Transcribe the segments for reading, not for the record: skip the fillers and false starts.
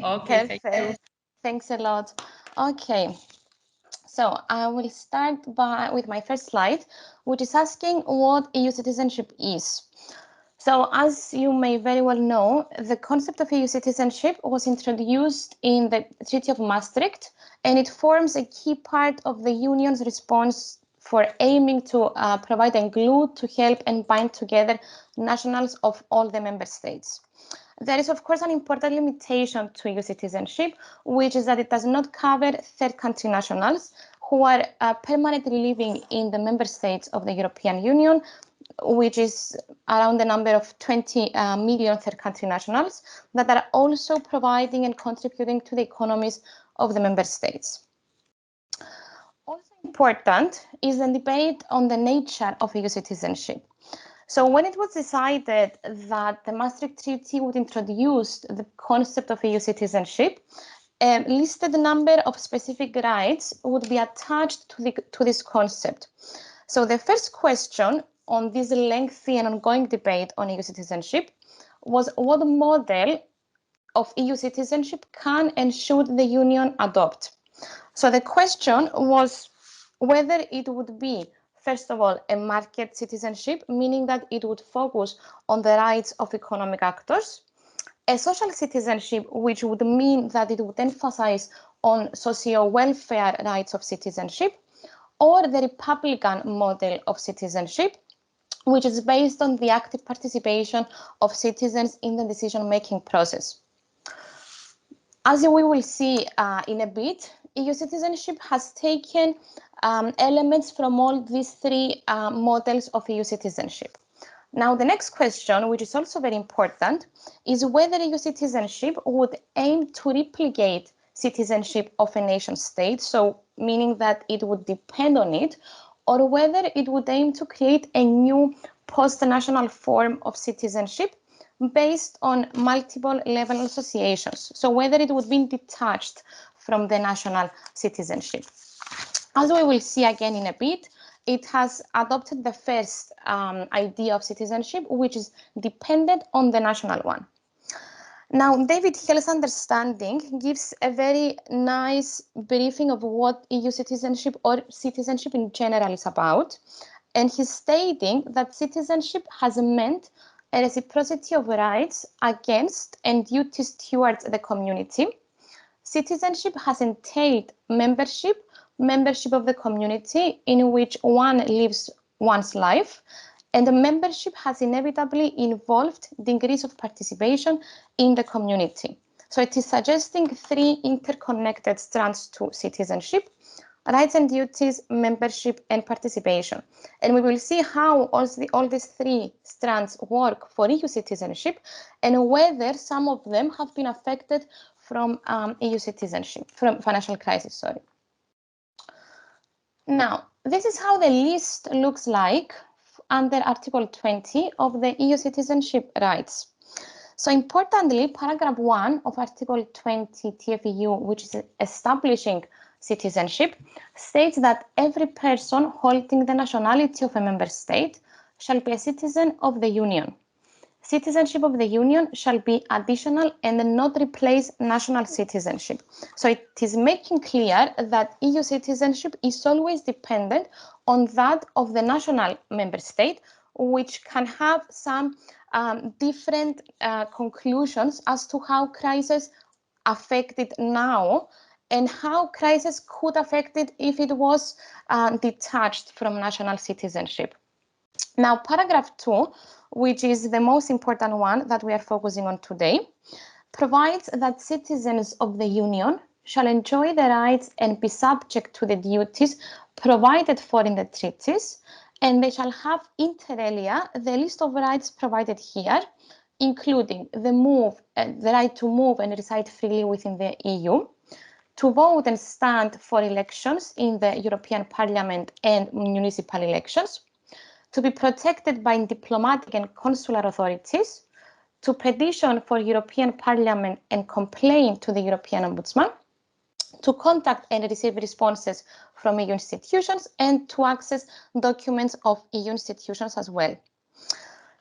Okay, thank you. Perfect. Thanks a lot. Okay, so I will start with my first slide, which is asking what EU citizenship is. So, as you may very well know, the concept of EU citizenship was introduced in the Treaty of Maastricht, and it forms a key part of the Union's response for aiming to provide a glue to help and bind together nationals of all the member states. There is, of course, an important limitation to EU citizenship, which is that it does not cover third country nationals who are permanently living in the member states of the European Union, which is around the number of 20 million third country nationals that are also providing and contributing to the economies of the member states. Also important is the debate on the nature of EU citizenship. So when it was decided that the Maastricht Treaty would introduce the concept of EU citizenship, a listed number of specific rights would be attached to this concept. So the first question on this lengthy and ongoing debate on EU citizenship was what model of EU citizenship can and should the Union adopt? So the question was whether it would be, first of all, a market citizenship, meaning that it would focus on the rights of economic actors, a social citizenship, which would mean that it would emphasize on socio-welfare rights of citizenship, or the Republican model of citizenship, which is based on the active participation of citizens in the decision-making process. As we will see in a bit, EU citizenship has taken elements from all these three models of EU citizenship. Now, the next question, which is also very important, is whether EU citizenship would aim to replicate citizenship of a nation state, so meaning that it would depend on it, or whether it would aim to create a new post-national form of citizenship based on multiple level associations. So whether it would be detached from the national citizenship. As we will see again in a bit, it has adopted the first idea of citizenship, which is dependent on the national one. Now, David Hill's understanding gives a very nice briefing of what EU citizenship or citizenship in general is about. And he's stating that citizenship has meant a reciprocity of rights against and duties towards the community. Citizenship has entailed membership of the community in which one lives one's life, and the membership has inevitably involved degrees of participation in the community. So it is suggesting three interconnected strands to citizenship: rights and duties, membership, and participation. And we will see how all these three strands work for EU citizenship and whether some of them have been affected from EU citizenship, from financial crisis, sorry. Now, this is how the list looks like under Article 20 of the EU citizenship rights. So importantly, paragraph 1 of Article 20 TFEU, which is establishing citizenship, states that every person holding the nationality of a member state shall be a citizen of the Union. Citizenship of the Union shall be additional and not replace national citizenship. So it is making clear that EU citizenship is always dependent on that of the national member state, which can have some different conclusions as to how crisis affect it now and how crisis could affect it if it was detached from national citizenship. Now, paragraph 2, which is the most important one that we are focusing on today, provides that citizens of the Union shall enjoy the rights and be subject to the duties provided for in the treaties, and they shall have inter alia the list of rights provided here, including the right to move and reside freely within the EU, to vote and stand for elections in the European Parliament and municipal elections, to be protected by diplomatic and consular authorities, to petition for European Parliament and complain to the European Ombudsman, to contact and receive responses from EU institutions, and to access documents of EU institutions as well.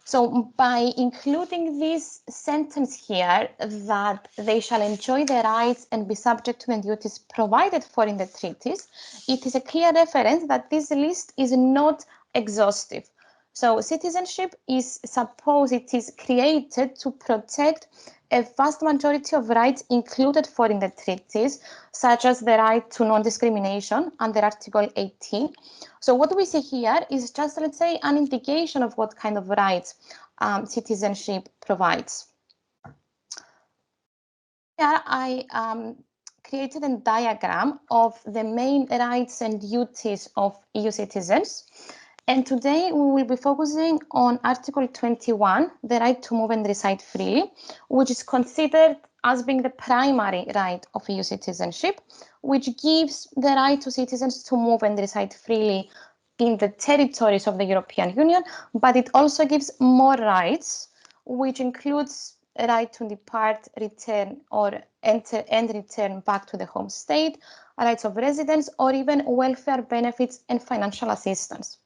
So by including this sentence here that they shall enjoy the rights and be subject to the duties provided for in the treaties, it is a clear reference that this list is not exhaustive. So citizenship is supposed, it is created to protect a vast majority of rights included for in the treaties, such as the right to non-discrimination under Article 18. So what we see here is just, let's say, an indication of what kind of rights citizenship provides. Here I created a diagram of the main rights and duties of EU citizens. And today we will be focusing on Article 21, the right to move and reside freely, which is considered as being the primary right of EU citizenship, which gives the right to citizens to move and reside freely in the territories of the European Union, but it also gives more rights, which includes a right to depart, return, or enter and return back to the home state, rights of residence, or even welfare benefits and financial assistance.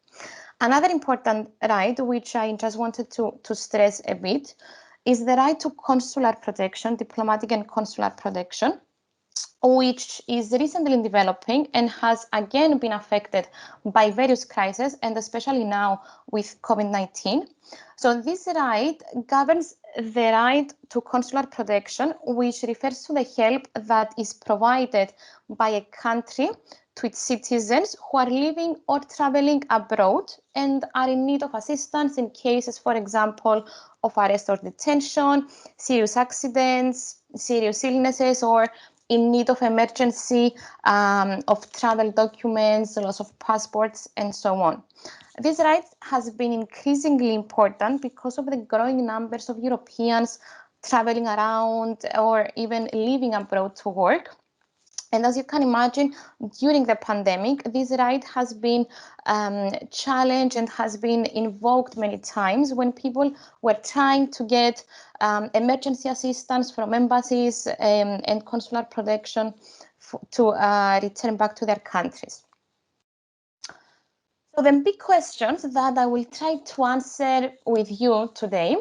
Another important right, which I just wanted to stress a bit, is the right to consular protection, diplomatic and consular protection, which is recently developing and has again been affected by various crises, and especially now with COVID-19. So this right governs the right to consular protection, which refers to the help that is provided by a country to its citizens who are living or traveling abroad and are in need of assistance in cases, for example, of arrest or detention, serious accidents, serious illnesses, or in need of emergency, of travel documents, loss of passports, and so on. This right has been increasingly important because of the growing numbers of Europeans traveling around or even living abroad to work. And as you can imagine, during the pandemic, this right has been challenged and has been invoked many times when people were trying to get emergency assistance from embassies and consular protection to return back to their countries. So the big questions that I will try to answer with you today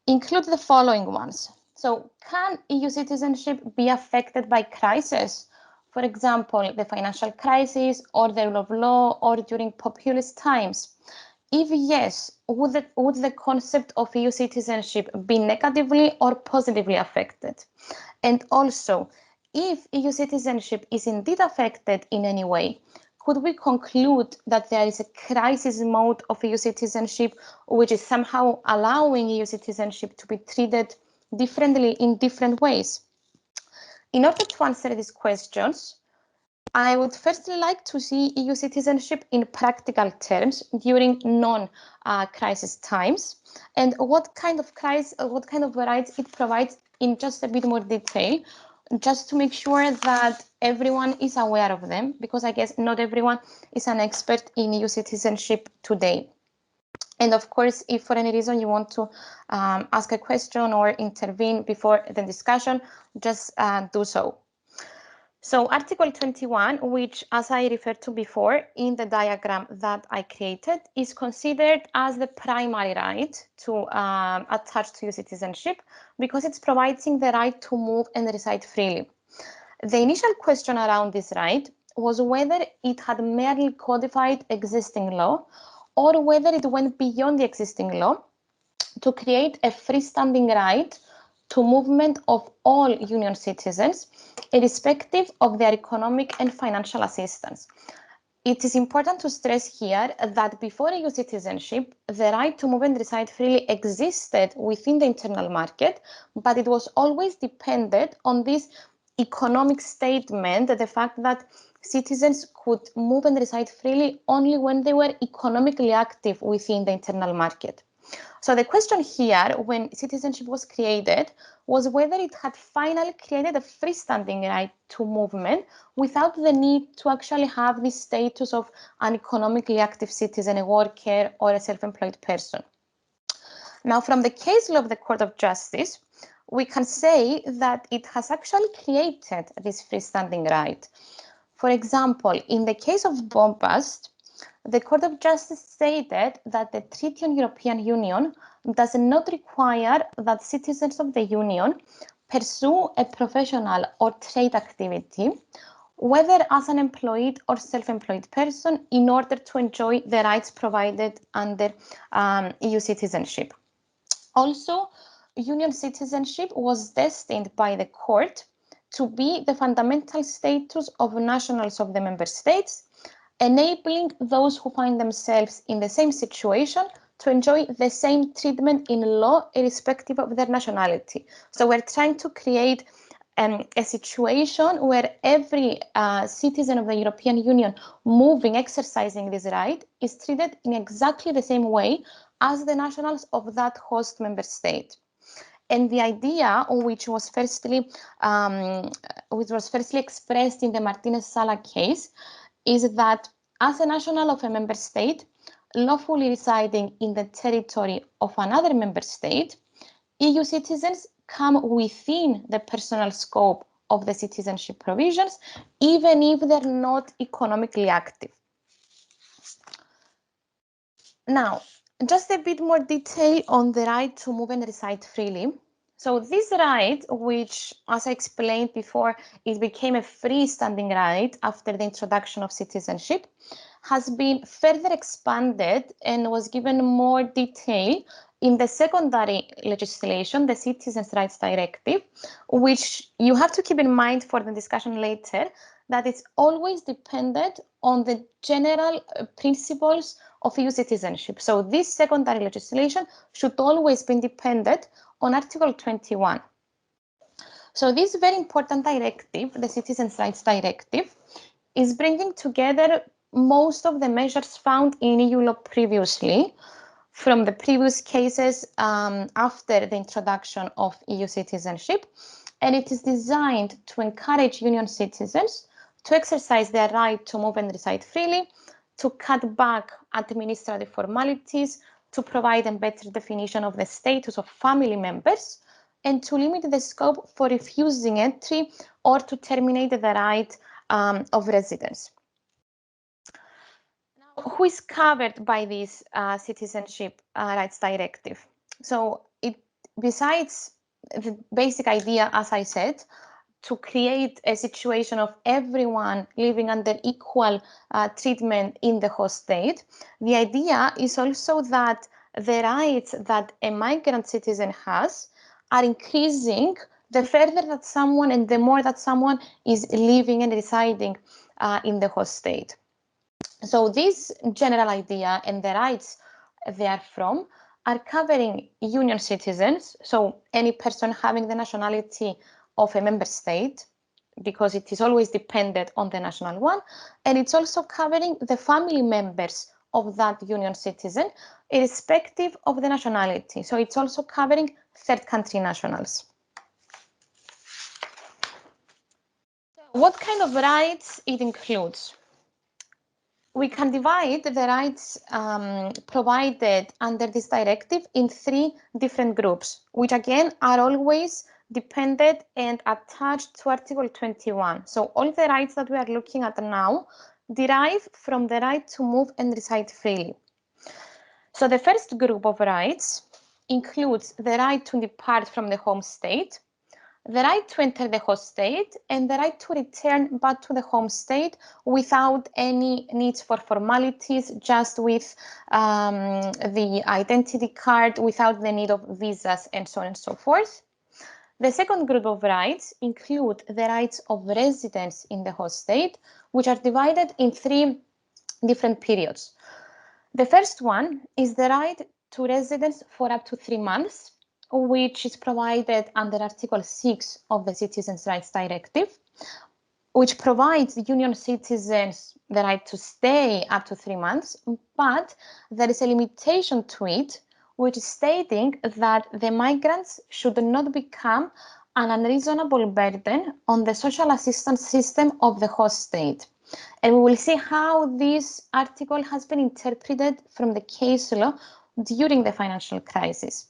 include the following ones. So can EU citizenship be affected by crisis? For example, the financial crisis or the rule of law or during populist times? If yes, would the concept of EU citizenship be negatively or positively affected? And also, if EU citizenship is indeed affected in any way, could we conclude that there is a crisis mode of EU citizenship, which is somehow allowing EU citizenship to be treated differently in different ways? In order to answer these questions, I would firstly like to see EU citizenship in practical terms during non-crisis times, and what kind of rights it provides in just a bit more detail, just to make sure that everyone is aware of them, because I guess not everyone is an expert in EU citizenship today. And of course, if for any reason you want to ask a question or intervene before the discussion, just do so. So Article 21, which, as I referred to before in the diagram that I created, is considered as the primary right to attach to EU citizenship because it's providing the right to move and reside freely. The initial question around this right was whether it had merely codified existing law or whether it went beyond the existing law to create a freestanding right to movement of all Union citizens, irrespective of their economic and financial assistance. It is important to stress here that before EU citizenship, the right to move and reside freely existed within the internal market, but it was always dependent on this economic statement, the fact that citizens could move and reside freely only when they were economically active within the internal market. So the question here, when citizenship was created, was whether it had finally created a freestanding right to movement without the need to actually have this status of an economically active citizen, a worker, or a self-employed person. Now, from the case law of the Court of Justice, we can say that it has actually created this freestanding right. For example, in the case of bombast, the Court of Justice stated that the Treaty on European Union does not require that citizens of the Union pursue a professional or trade activity, whether as an employed or self-employed person, in order to enjoy the rights provided under EU citizenship. Also, Union citizenship was destined by the court to be the fundamental status of nationals of the member states, enabling those who find themselves in the same situation to enjoy the same treatment in law, irrespective of their nationality. So we're trying to create a situation where every citizen of the European Union moving, exercising this right, is treated in exactly the same way as the nationals of that host member state. And the idea, which was firstly expressed in the Martinez-Sala case, is that as a national of a member state, lawfully residing in the territory of another member state, EU citizens come within the personal scope of the citizenship provisions, even if they're not economically active. Now, just a bit more detail on the right to move and reside freely. So this right, which, as I explained before, it became a freestanding right after the introduction of citizenship, has been further expanded and was given more detail in the secondary legislation, the Citizens' Rights Directive, which you have to keep in mind for the discussion later, that it's always dependent on the general principles of EU citizenship. So this secondary legislation should always be dependent on Article 21. So this very important directive, the Citizens' Rights Directive, is bringing together most of the measures found in EU law previously from the previous cases after the introduction of EU citizenship, and it is designed to encourage Union citizens to exercise their right to move and reside freely, to cut back administrative formalities, to provide a better definition of the status of family members, and to limit the scope for refusing entry or to terminate the right of residence. Now, who is covered by this Citizenship Rights Directive? So besides the basic idea, as I said, to create a situation of everyone living under equal treatment in the host state, the idea is also that the rights that a migrant citizen has are increasing the further that someone and the more that someone is living and residing in the host state. So this general idea and the rights therefrom are covering Union citizens, so any person having the nationality of a member state, because it is always dependent on the national one, and it's also covering the family members of that Union citizen, irrespective of the nationality. So it's also covering third country nationals. What kind of rights it includes? We can divide the rights provided under this directive in three different groups, which again are always dependent and attached to Article 21. So all the rights that we are looking at now derive from the right to move and reside freely. So the first group of rights includes the right to depart from the home state, the right to enter the host state, and the right to return back to the home state without any needs for formalities, just with the identity card, without the need of visas, and so on and so forth. The second group of rights include the rights of residence in the host state, which are divided in three different periods. The first one is the right to residence for up to 3 months, which is provided under Article 6 of the Citizens' Rights Directive, which provides Union citizens the right to stay up to 3 months, but there is a limitation to it, which is stating that the migrants should not become an unreasonable burden on the social assistance system of the host state. And we will see how this article has been interpreted from the case law during the financial crisis.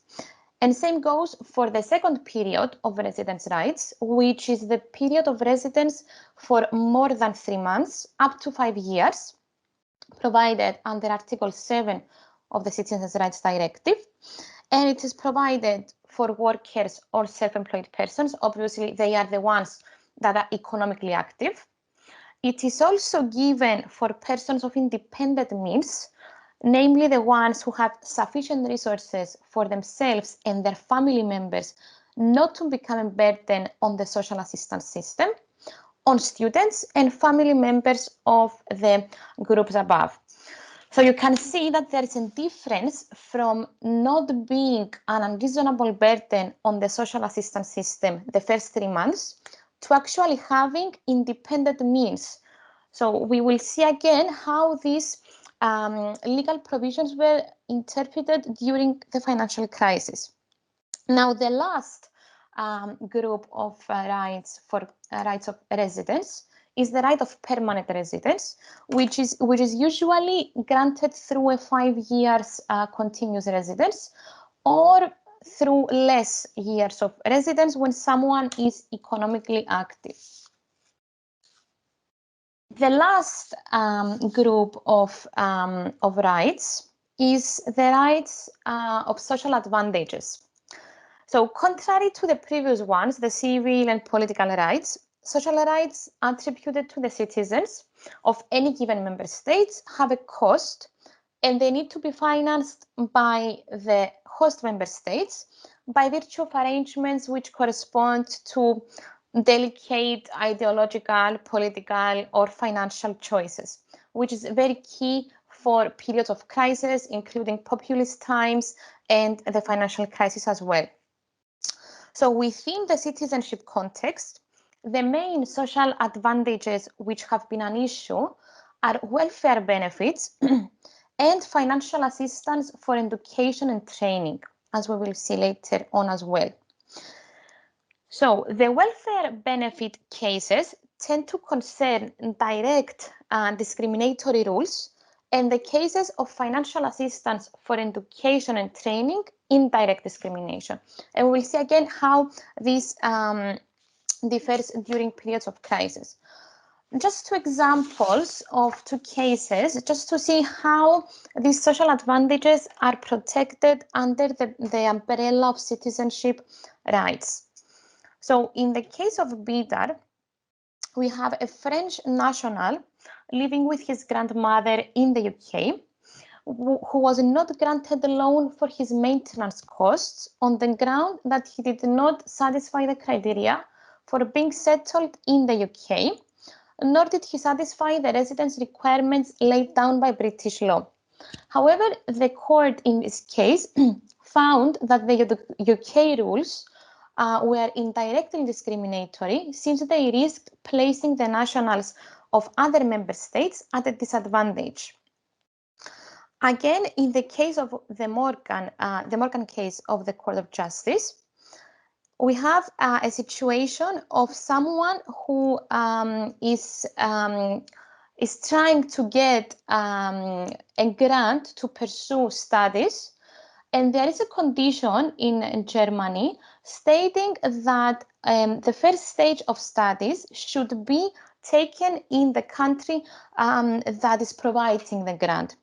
And same goes for the second period of residence rights, which is the period of residence for more than 3 months, up to 5 years, provided under Article 7 of the Citizens' Rights Directive, and it is provided for workers or self-employed persons. Obviously, they are the ones that are economically active. It is also given for persons of independent means, namely the ones who have sufficient resources for themselves and their family members not to become a burden on the social assistance system, on students and family members of the groups above. So you can see that there is a difference from not being an unreasonable burden on the social assistance system the first 3 months to actually having independent means. So we will see again how these legal provisions were interpreted during the financial crisis. Now, the last group of rights for rights of residence is the right of permanent residence, which is usually granted through a 5 years continuous residence or through less years of residence when someone is economically active. The last group of rights is the rights of social advantages. So contrary to the previous ones, the civil and political rights, social rights attributed to the citizens of any given member state have a cost, and they need to be financed by the host member states by virtue of arrangements which correspond to delicate ideological, political, or financial choices, which is very key for periods of crisis, including populist times and the financial crisis as well. So within the citizenship context, the main social advantages which have been an issue are welfare benefits and financial assistance for education and training, as we will see later on as well. So the welfare benefit cases tend to concern direct discriminatory rules, and the cases of financial assistance for education and training, indirect discrimination. And we'll see again how this differs during periods of crisis. Just 2 examples of 2 cases, just to see how these social advantages are protected under the umbrella of citizenship rights. So in the case of Bidar, we have a French national living with his grandmother in the UK, who was not granted a loan for his maintenance costs on the ground that he did not satisfy the criteria for being settled in the UK, nor did he satisfy the residence requirements laid down by British law. However, the court in this case found that the UK rules were indirectly discriminatory since they risked placing the nationals of other member states at a disadvantage. Again, in the case of the Morgan case of the Court of Justice, we have a situation of someone who is trying to get a grant to pursue studies, and there is a condition in Germany stating that the first stage of studies should be taken in the country that is providing the grant.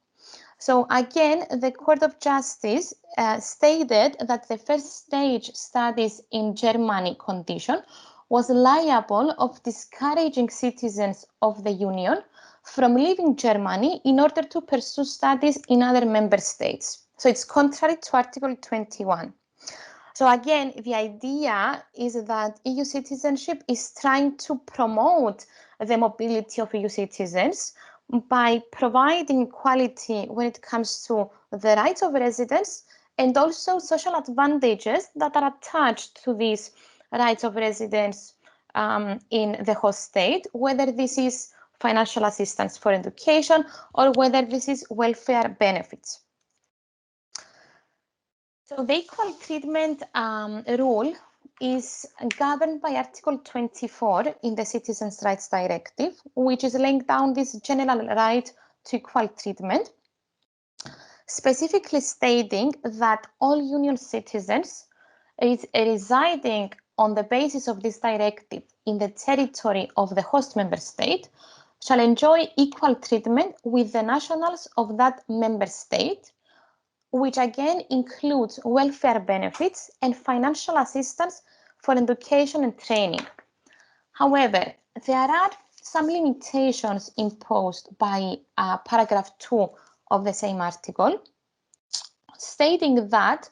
So again, the Court of Justice stated that the first stage studies in Germany condition was liable of discouraging citizens of the Union from leaving Germany in order to pursue studies in other member states. So it's contrary to Article 21. So again, the idea is that EU citizenship is trying to promote the mobility of EU citizens by providing equality when it comes to the rights of residents and also social advantages that are attached to these rights of residents in the host state, whether this is financial assistance for education or whether this is welfare benefits. So the equal treatment rule is governed by Article 24 in the Citizens' Rights Directive, which is laying down this general right to equal treatment, specifically stating that all Union citizens residing on the basis of this directive in the territory of the host member state shall enjoy equal treatment with the nationals of that member state, which again includes welfare benefits and financial assistance for education and training. However, there are some limitations imposed by paragraph 2 of the same article, stating that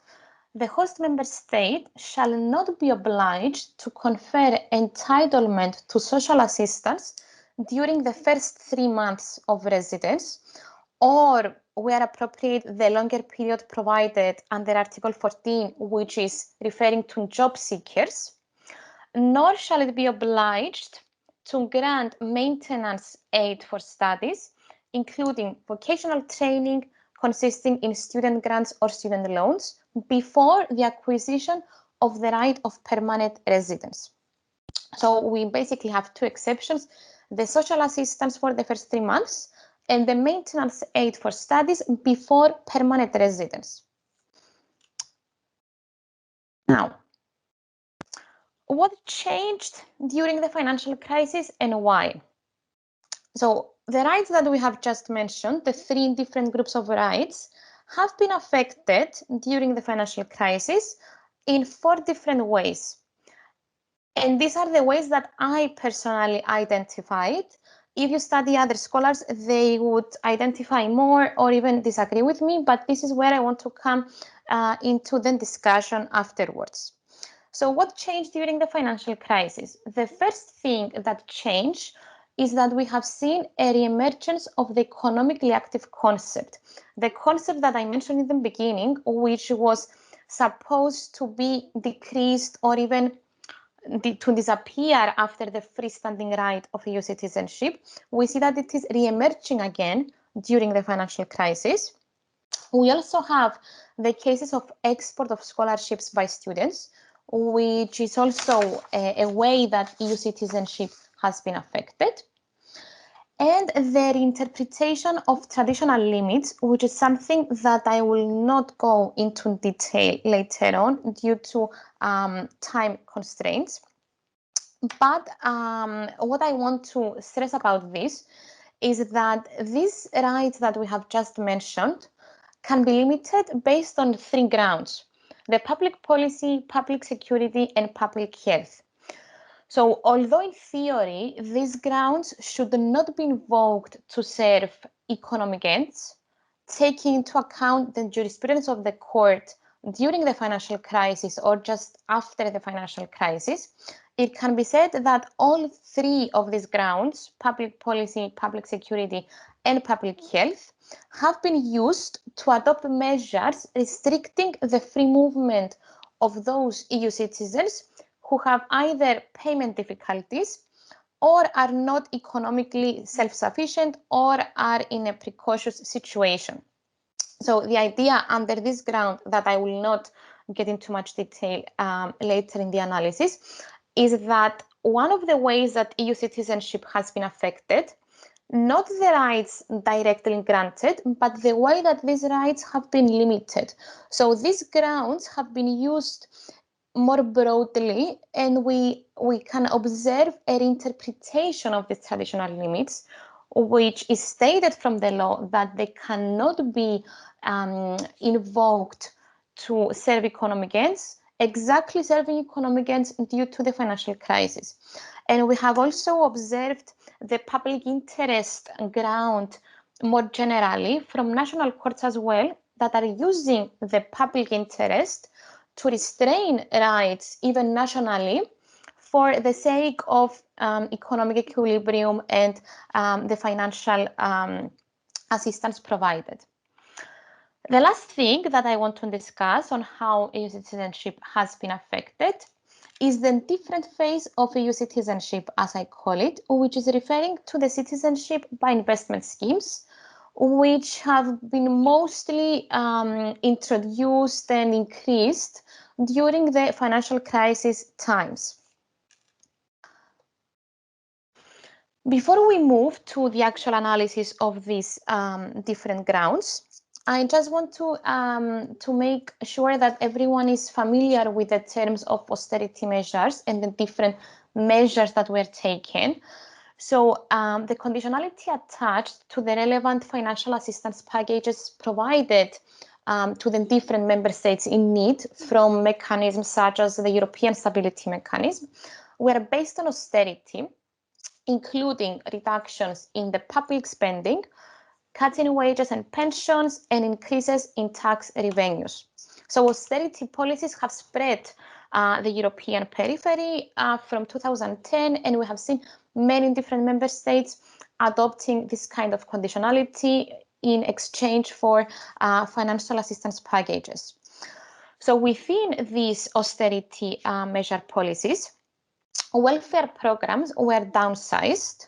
the host member state shall not be obliged to confer entitlement to social assistance during the first 3 months of residence, or where appropriate, the longer period provided under Article 14, which is referring to job seekers, nor shall it be obliged to grant maintenance aid for studies, including vocational training consisting in student grants or student loans, before the acquisition of the right of permanent residence. So we basically have two exceptions: the social assistance for the first 3 months and the maintenance aid for studies before permanent residence. Now, what changed during the financial crisis and why? So the rights that we have just mentioned, the three different groups of rights, have been affected during the financial crisis in 4 different ways. And these are the ways that I personally identified. If you study other scholars, they would identify more or even disagree with me, but this is where I want to come into the discussion afterwards. So what changed during the financial crisis? The first thing that changed is that we have seen a re-emergence of the economically active concept. The concept that I mentioned in the beginning, which was supposed to be decreased or even to disappear after the freestanding right of EU citizenship, we see that it is re-emerging again during the financial crisis. We also have the cases of export of scholarships by students, which is also a way that EU citizenship has been affected. And the reinterpretation of traditional limits, which is something that I will not go into detail later on due to time constraints. But what I want to stress about this is that these rights that we have just mentioned can be limited based on 3 grounds: the public policy, public security, and public health. So although in theory, these grounds should not be invoked to serve economic ends, taking into account the jurisprudence of the court during the financial crisis or just after the financial crisis, it can be said that all 3 of these grounds, public policy, public security, and public health, have been used to adopt measures restricting the free movement of those EU citizens who have either payment difficulties or are not economically self-sufficient or are in a precarious situation. So the idea under this ground, that I will not get into much detail later in the analysis, is that one of the ways that EU citizenship has been affected, not the rights directly granted, but the way that these rights have been limited. So these grounds have been used more broadly, and we can observe a reinterpretation of these traditional limits, which is stated from the law that they cannot be invoked to serve economic ends, exactly serving economic ends due to the financial crisis. And we have also observed the public interest ground more generally from national courts as well, that are using the public interest to restrain rights, even nationally, for the sake of economic equilibrium and the financial assistance provided. The last thing that I want to discuss on how EU citizenship has been affected is the different phase of EU citizenship, as I call it, which is referring to the citizenship by investment schemes, which have been mostly introduced and increased during the financial crisis times. Before we move to the actual analysis of these different grounds, I just want to make sure that everyone is familiar with the terms of austerity measures and the different measures that were taken. So the conditionality attached to the relevant financial assistance packages provided to the different member states in need from mechanisms such as the European Stability Mechanism were based on austerity, including reductions in the public spending, cuts in wages and pensions, and increases in tax revenues. So austerity policies have spread the European periphery from 2010, and we have seen many different member states adopting this kind of conditionality in exchange for financial assistance packages. So within these austerity measure policies, welfare programs were downsized,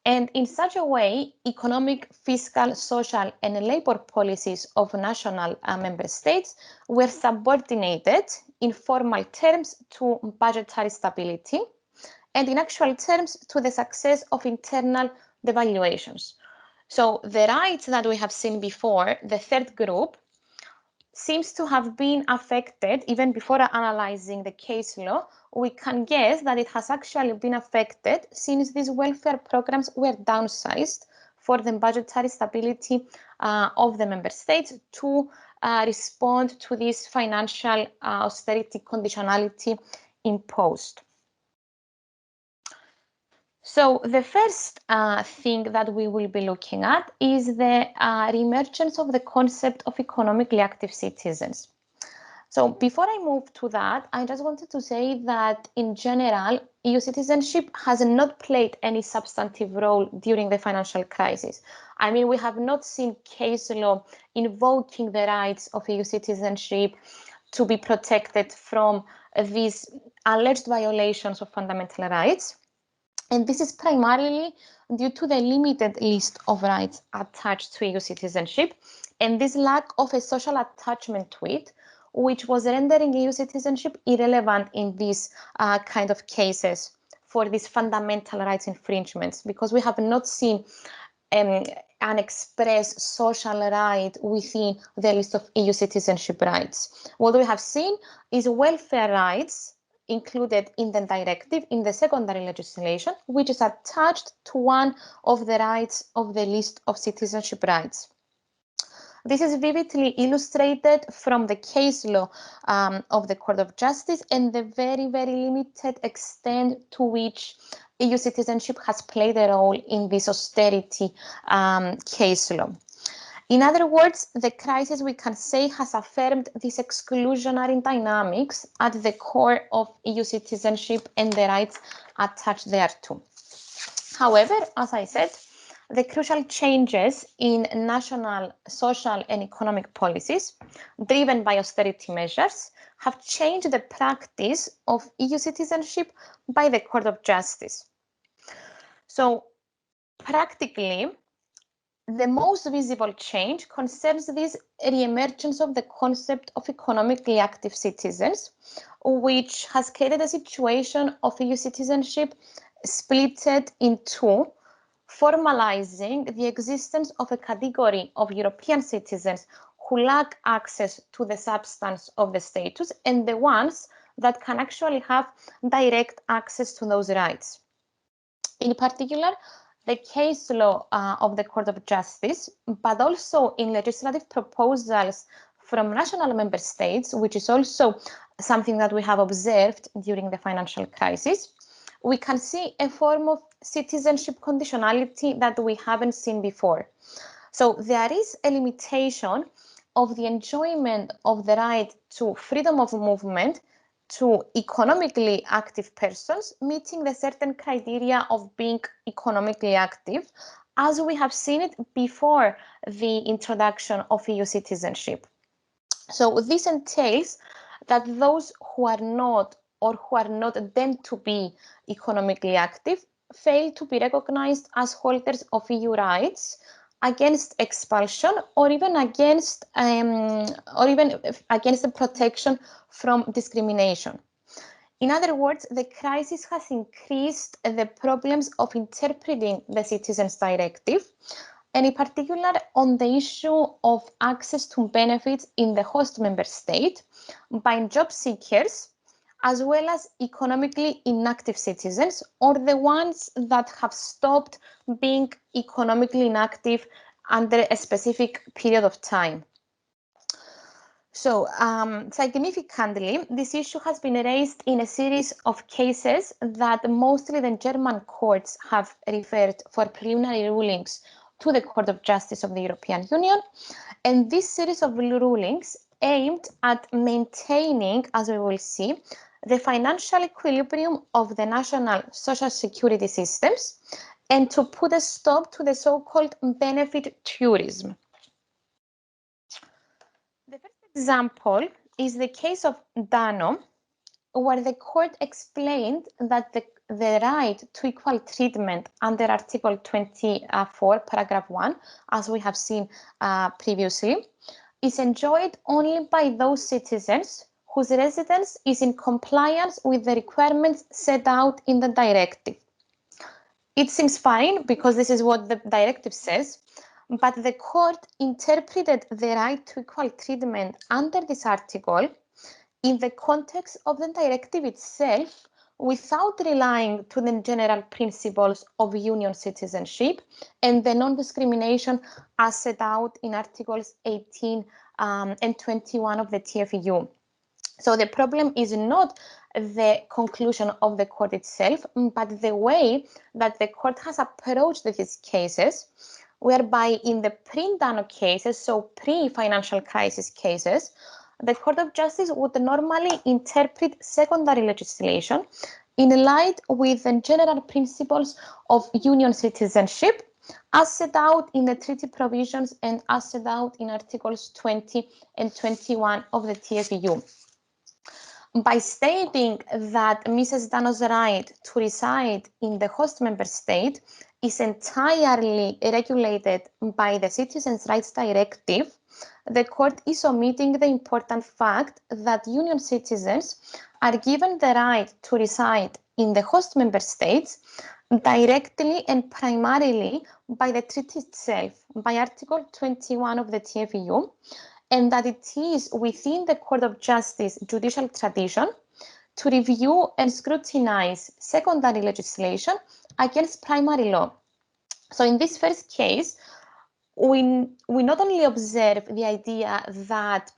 and in such a way, economic, fiscal, social, and labor policies of national member states were subordinated in formal terms to budgetary stability, and in actual terms to the success of internal devaluations. So the rights that we have seen before, the third group, seems to have been affected even before analyzing the case law. We can guess that it has actually been affected since these welfare programs were downsized for the budgetary stability of the member states to respond to this financial austerity conditionality imposed. So the first thing that we will be looking at is the reemergence of the concept of economically active citizens. So before I move to that, I just wanted to say that in general, EU citizenship has not played any substantive role during the financial crisis. I mean, we have not seen case law invoking the rights of EU citizenship to be protected from these alleged violations of fundamental rights. And this is primarily due to the limited list of rights attached to EU citizenship and this lack of a social attachment to it, which was rendering EU citizenship irrelevant in these kind of cases for these fundamental rights infringements, because we have not seen an express social right within the list of EU citizenship rights. What we have seen is welfare rights included in the directive in the secondary legislation, which is attached to one of the rights of the list of citizenship rights. This is vividly illustrated from the case law of the Court of Justice and the very, very limited extent to which EU citizenship has played a role in this austerity case law. In other words, the crisis, we can say, has affirmed these exclusionary dynamics at the core of EU citizenship and the rights attached thereto. However, as I said, the crucial changes in national, social, and economic policies driven by austerity measures have changed the practice of EU citizenship by the Court of Justice. So, practically, the most visible change concerns this re-emergence of the concept of economically active citizens, which has created a situation of EU citizenship splitted in two, formalizing the existence of a category of European citizens who lack access to the substance of the status and the ones that can actually have direct access to those rights. In particular, the case law of the Court of Justice, but also in legislative proposals from national member states, which is also something that we have observed during the financial crisis, we can see a form of citizenship conditionality that we haven't seen before. So there is a limitation of the enjoyment of the right to freedom of movement to economically active persons meeting the certain criteria of being economically active, as we have seen it before the introduction of EU citizenship. So this entails that those who are not or who are not deemed to be economically active fail to be recognized as holders of EU rights against expulsion or even against the protection from discrimination. In other words, the crisis has increased the problems of interpreting the Citizens Directive, and in particular on the issue of access to benefits in the host member state by job seekers as well as economically inactive citizens, or the ones that have stopped being economically inactive under a specific period of time. So, significantly, this issue has been raised in a series of cases that mostly the German courts have referred for preliminary rulings to the Court of Justice of the European Union. And this series of rulings aimed at maintaining, as we will see, the financial equilibrium of the national social security systems and to put a stop to the so-called benefit tourism. The first example is the case of Dano, where the court explained that the right to equal treatment under Article 24, paragraph 1, as we have seen previously, is enjoyed only by those citizens whose residence is in compliance with the requirements set out in the directive. It seems fine because this is what the directive says, but the court interpreted the right to equal treatment under this article in the context of the directive itself without relying to the general principles of union citizenship and the non-discrimination as set out in Articles 18 and 21 of the TFEU. So the problem is not the conclusion of the court itself, but the way that the court has approached these cases, whereby in the pre-Dano cases, so pre-financial crisis cases, the Court of Justice would normally interpret secondary legislation in light with the general principles of union citizenship as set out in the treaty provisions and as set out in Articles 20 and 21 of the TFEU. By stating that Mrs. Dano's right to reside in the host member state is entirely regulated by the Citizens' Rights Directive, the court is omitting the important fact that union citizens are given the right to reside in the host member states directly and primarily by the treaty itself, by Article 21 of the TFEU, and that it is within the Court of Justice judicial tradition to review and scrutinize secondary legislation against primary law. So in this first case, we not only observe the idea that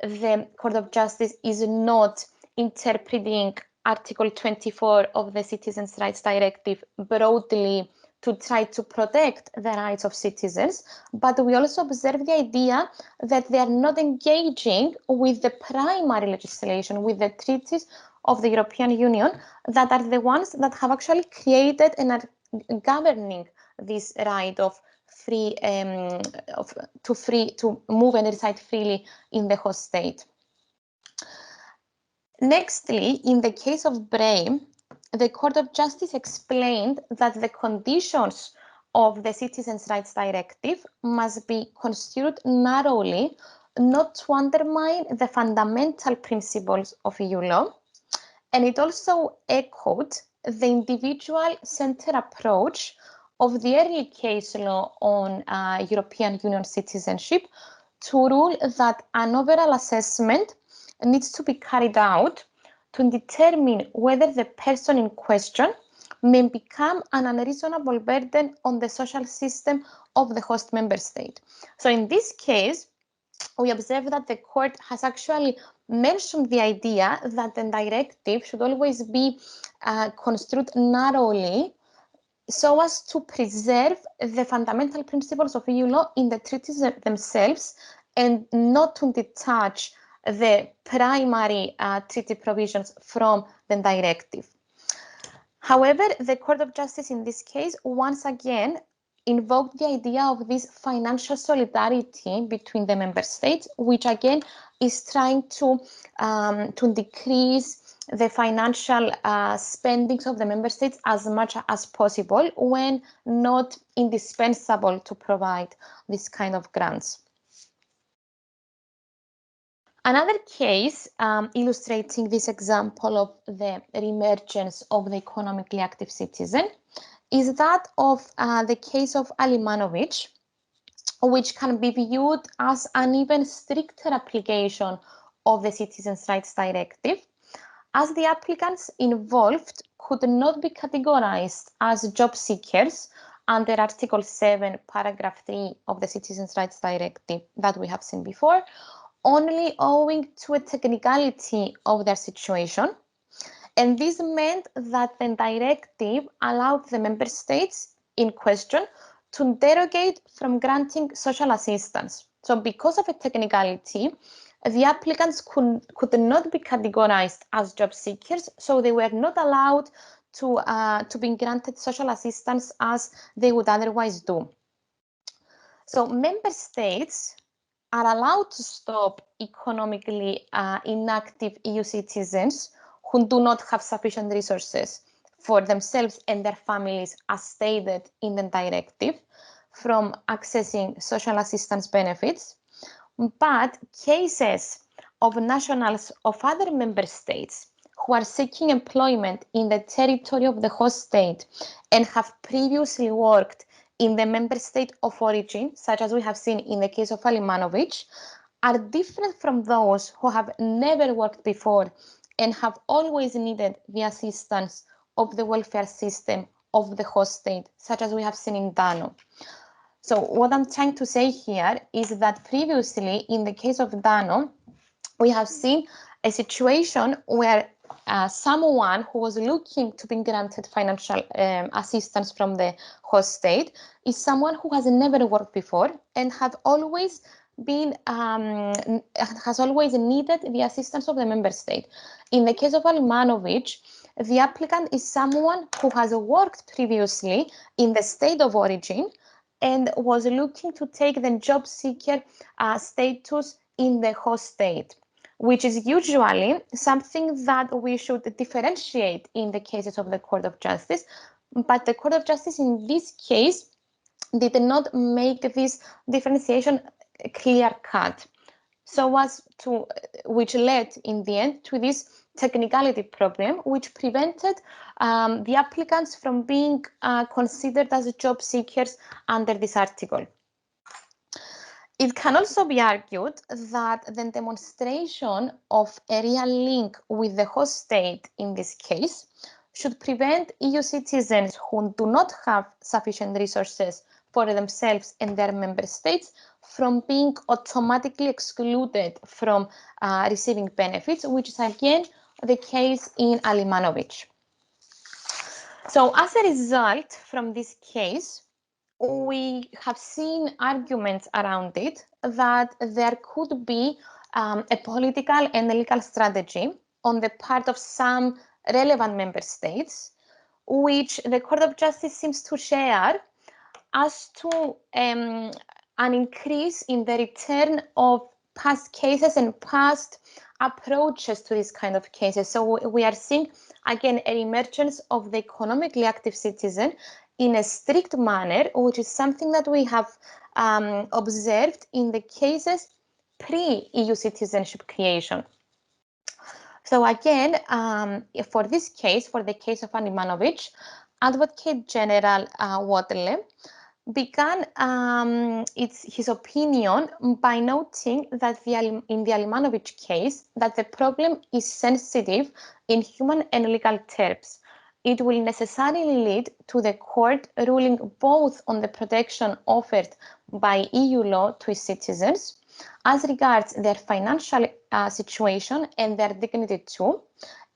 the Court of Justice is not interpreting Article 24 of the Citizens' Rights Directive broadly to try to protect the rights of citizens, but we also observe the idea that they are not engaging with the primary legislation, with the treaties of the European Union, that are the ones that have actually created and are governing this right of to move and reside freely in the host state. Nextly, in the case of Bray, the Court of Justice explained that the conditions of the Citizens' Rights Directive must be construed narrowly, not to undermine the fundamental principles of EU law. And it also echoed the individual-centered approach of the early case law on European Union citizenship to rule that an overall assessment needs to be carried out to determine whether the person in question may become an unreasonable burden on the social system of the host member state. So in this case, we observe that the court has actually mentioned the idea that the directive should always be construed narrowly so as to preserve the fundamental principles of EU law in the treaties themselves and not to detach the primary treaty provisions from the directive. However, the Court of Justice in this case once again invoked the idea of this financial solidarity between the member states, which again is trying to decrease the financial spendings of the member states as much as possible when not indispensable to provide this kind of grants. Another case illustrating this example of the reemergence of the economically active citizen is that of the case of Alimanovic, which can be viewed as an even stricter application of the Citizens' Rights Directive, as the applicants involved could not be categorized as job seekers under Article 7, Paragraph 3 of the Citizens' Rights Directive that we have seen before, only owing to a technicality of their situation. And this meant that the directive allowed the member states in question to derogate from granting social assistance. So because of a technicality, the applicants could not be categorized as job seekers, so they were not allowed to be granted social assistance as they would otherwise do. So member states are allowed to stop economically inactive EU citizens who do not have sufficient resources for themselves and their families, as stated in the directive, from accessing social assistance benefits. But cases of nationals of other member states who are seeking employment in the territory of the host state and have previously worked in the member state of origin, such as we have seen in the case of Alimanovic, are different from those who have never worked before and have always needed the assistance of the welfare system of the host state, such as we have seen in Dano. So what I'm trying to say here is that previously, in the case of Dano, we have seen a situation where someone who was looking to be granted financial assistance from the host state is someone who has never worked before and has always needed the assistance of the member state. In the case of Alimanovic, the applicant is someone who has worked previously in the state of origin and was looking to take the job seeker status in the host state, which is usually something that we should differentiate in the cases of the Court of Justice. But the Court of Justice in this case did not make this differentiation clear-cut, which led in the end to this technicality problem, which prevented the applicants from being considered as job seekers under this article. It can also be argued that the demonstration of a real link with the host state in this case should prevent EU citizens who do not have sufficient resources for themselves and their member states from being automatically excluded from receiving benefits, which is again the case in Alimanovic. So as a result from this case, we have seen arguments around it that there could be a political and a legal strategy on the part of some relevant member states, which the Court of Justice seems to share, as to an increase in the return of past cases and past approaches to these kind of cases. So we are seeing, again, an emergence of the economically active citizen in a strict manner, which is something that we have observed in the cases pre-EU citizenship creation. So again, for this case, for the case of Alimanovic, Advocate General Waterley began his opinion by noting that in the Alimanovic case, that the problem is sensitive in human and legal terms. It will necessarily lead to the court ruling both on the protection offered by EU law to its citizens as regards their financial situation and their dignity too,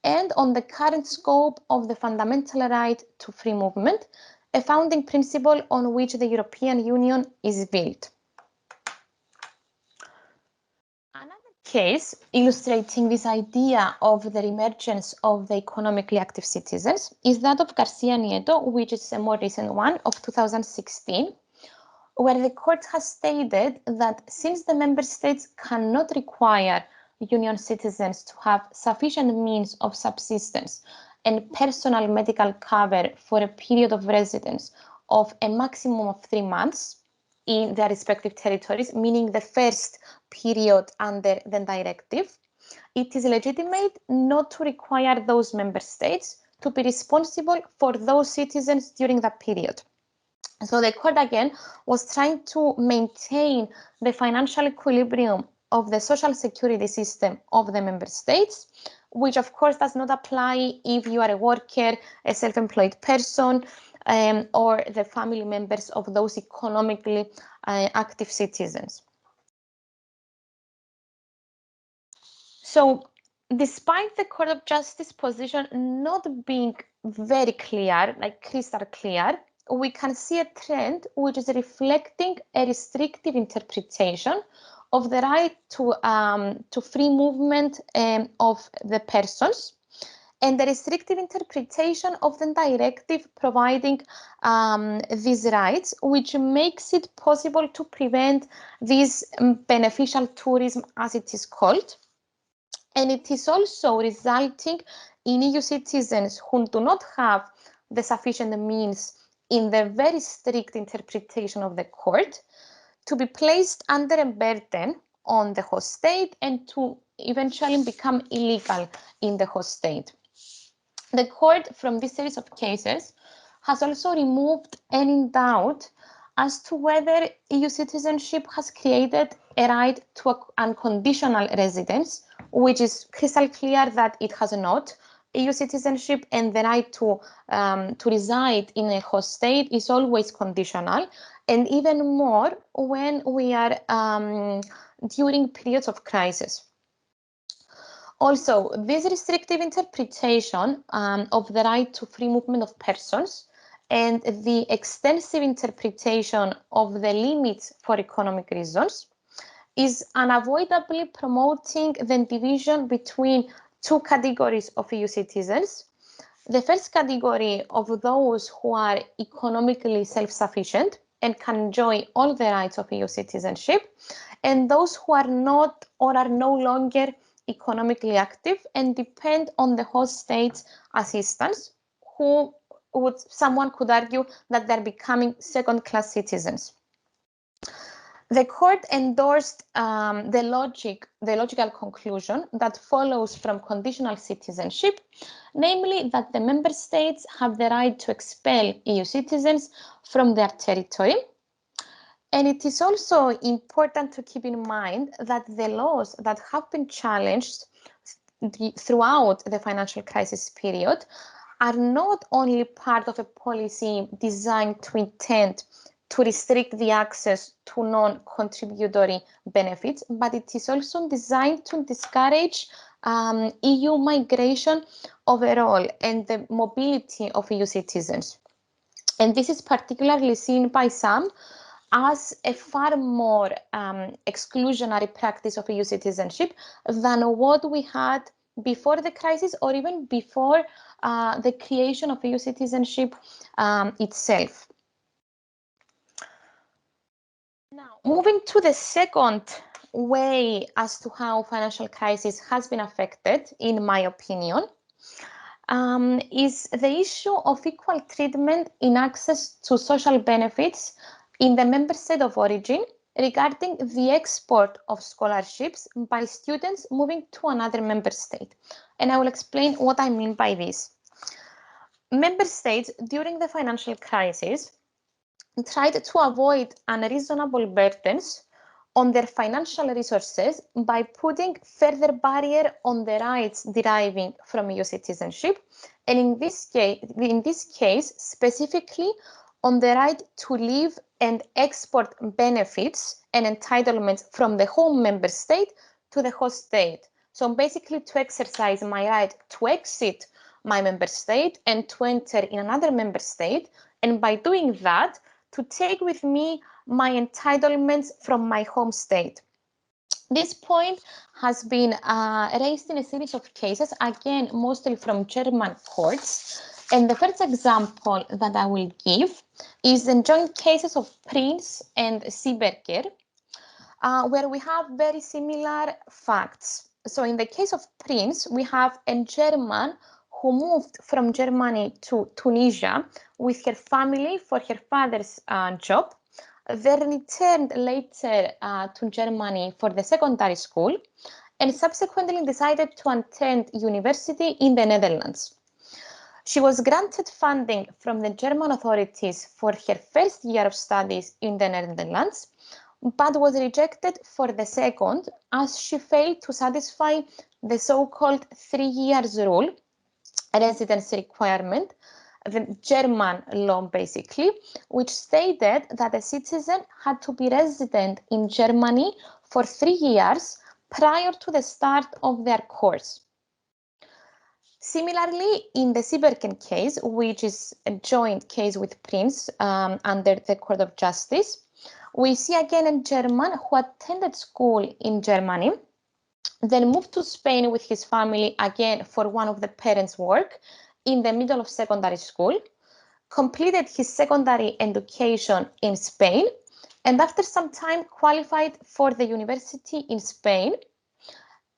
and on the current scope of the fundamental right to free movement, a founding principle on which the European Union is built. Another case illustrating this idea of the emergence of the economically active citizens is that of Garcia Nieto, which is a more recent one of 2016, where the court has stated that since the member states cannot require Union citizens to have sufficient means of subsistence and personal medical cover for a period of residence of a maximum of 3 months in their respective territories, meaning the first period under the directive, it is legitimate not to require those member states to be responsible for those citizens during that period. So the court again was trying to maintain the financial equilibrium of the social security system of the member states, which of course does not apply if you are a worker, a self-employed person, or the family members of those economically active citizens. So, despite the Court of Justice position not being very clear, like crystal clear, we can see a trend which is reflecting a restrictive interpretation of the right to free movement of the persons, and the restrictive interpretation of the directive providing these rights, which makes it possible to prevent this beneficial tourism, as it is called. And it is also resulting in EU citizens who do not have the sufficient means in the very strict interpretation of the court to be placed under a burden on the host state and to eventually become illegal in the host state. The court, from this series of cases, has also removed any doubt as to whether EU citizenship has created a right to unconditional residence, which is crystal clear that it has not. EU citizenship and the right to reside in a host state is always conditional, and even more when we are during periods of crisis. Also, this restrictive interpretation of the right to free movement of persons and the extensive interpretation of the limits for economic reasons is unavoidably promoting the division between two categories of EU citizens. The first category of those who are economically self-sufficient and can enjoy all the rights of EU citizenship, and those who are not or are no longer economically active and depend on the host state's assistance, someone could argue that they're becoming second-class citizens. The court endorsed the logical conclusion that follows from conditional citizenship, namely that the member states have the right to expel EU citizens from their territory. And it is also important to keep in mind that the laws that have been challenged throughout the financial crisis period are not only part of a policy designed to intend to restrict the access to non-contributory benefits, but it is also designed to discourage EU migration overall and the mobility of EU citizens. And this is particularly seen by some as a far more exclusionary practice of EU citizenship than what we had before the crisis or even before the creation of EU citizenship itself. Now, moving to the second way as to how financial crisis has been affected, in my opinion, is the issue of equal treatment in access to social benefits in the member state of origin regarding the export of scholarships by students moving to another member state. And I will explain what I mean by this. Member states during the financial crisis tried to avoid unreasonable burdens on their financial resources by putting further barrier on the rights deriving from EU citizenship, and in this case specifically on the right to live and export benefits and entitlements from the home member state to the host state. So basically to exercise my right to exit my member state and to enter in another member state, and by doing that, to take with me my entitlements from my home state. This point has been raised in a series of cases, again, mostly from German courts. And the first example that I will give is the joint cases of Prinz and Seeberger, where we have very similar facts. So in the case of Prinz, we have a German who moved from Germany to Tunisia with her family for her father's job, then returned later to Germany for the secondary school, and subsequently decided to attend university in the Netherlands. She was granted funding from the German authorities for her first year of studies in the Netherlands, but was rejected for the second as she failed to satisfy the so-called 3 years rule, residency requirement, the German law basically, which stated that a citizen had to be resident in Germany for 3 years prior to the start of their course. Similarly, in the Sieberken case, which is a joint case with Prince under the Court of Justice, we see again a German who attended school in Germany, then moved to Spain with his family again for one of the parents' work in the middle of secondary school, completed his secondary education in Spain, and after some time qualified for the university in Spain,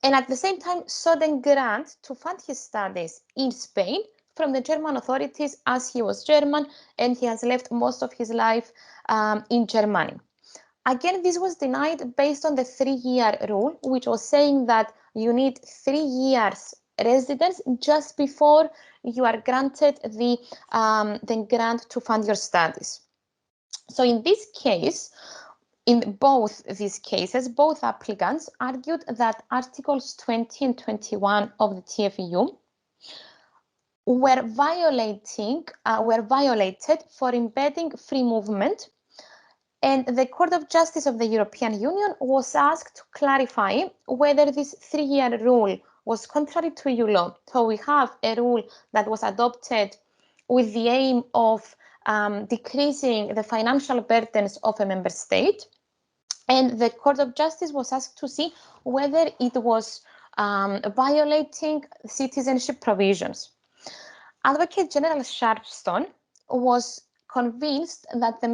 and at the same time sought a grant to fund his studies in Spain from the German authorities, as he was German and he has lived most of his life in Germany. Again, this was denied based on the 3-year rule, which was saying that you need 3 years residence just before you are granted the grant to fund your studies. So in this case, in both these cases, both applicants argued that Articles 20 and 21 of the TFEU were violated for embedding free movement, and the Court of Justice of the European Union was asked to clarify whether this 3-year rule was contrary to EU law. So we have a rule that was adopted with the aim of decreasing the financial burdens of a member state, and the Court of Justice was asked to see whether it was violating citizenship provisions. Advocate General Sharpston was unconvinced that the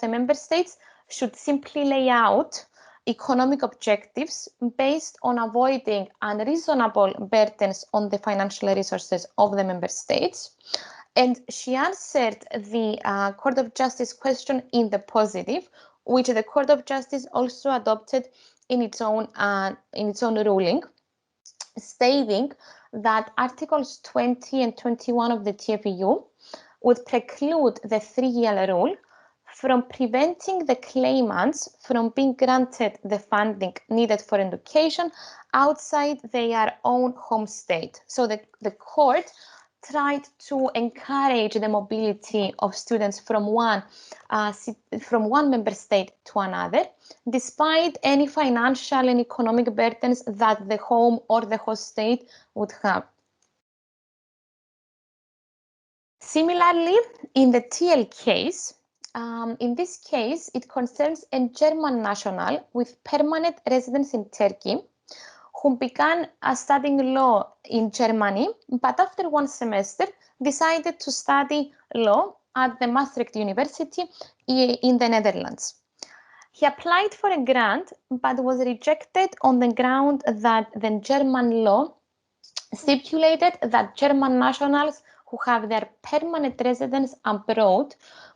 member states should simply lay out economic objectives based on avoiding unreasonable burdens on the financial resources of the member states. And she answered the Court of Justice question in the positive, which the Court of Justice also adopted in its own ruling, stating that Articles 20 and 21 of the TFEU would preclude the 3-year rule from preventing the claimants from being granted the funding needed for education outside their own home state. So the court tried to encourage the mobility of students from one member state to another, despite any financial and economic burdens that the home or the host state would have. Similarly, in the TL case, in this case, it concerns a German national with permanent residence in Turkey who began studying law in Germany, but after one semester decided to study law at the Maastricht University in the Netherlands. He applied for a grant, but was rejected on the ground that the German law stipulated that German nationals who have their permanent residence abroad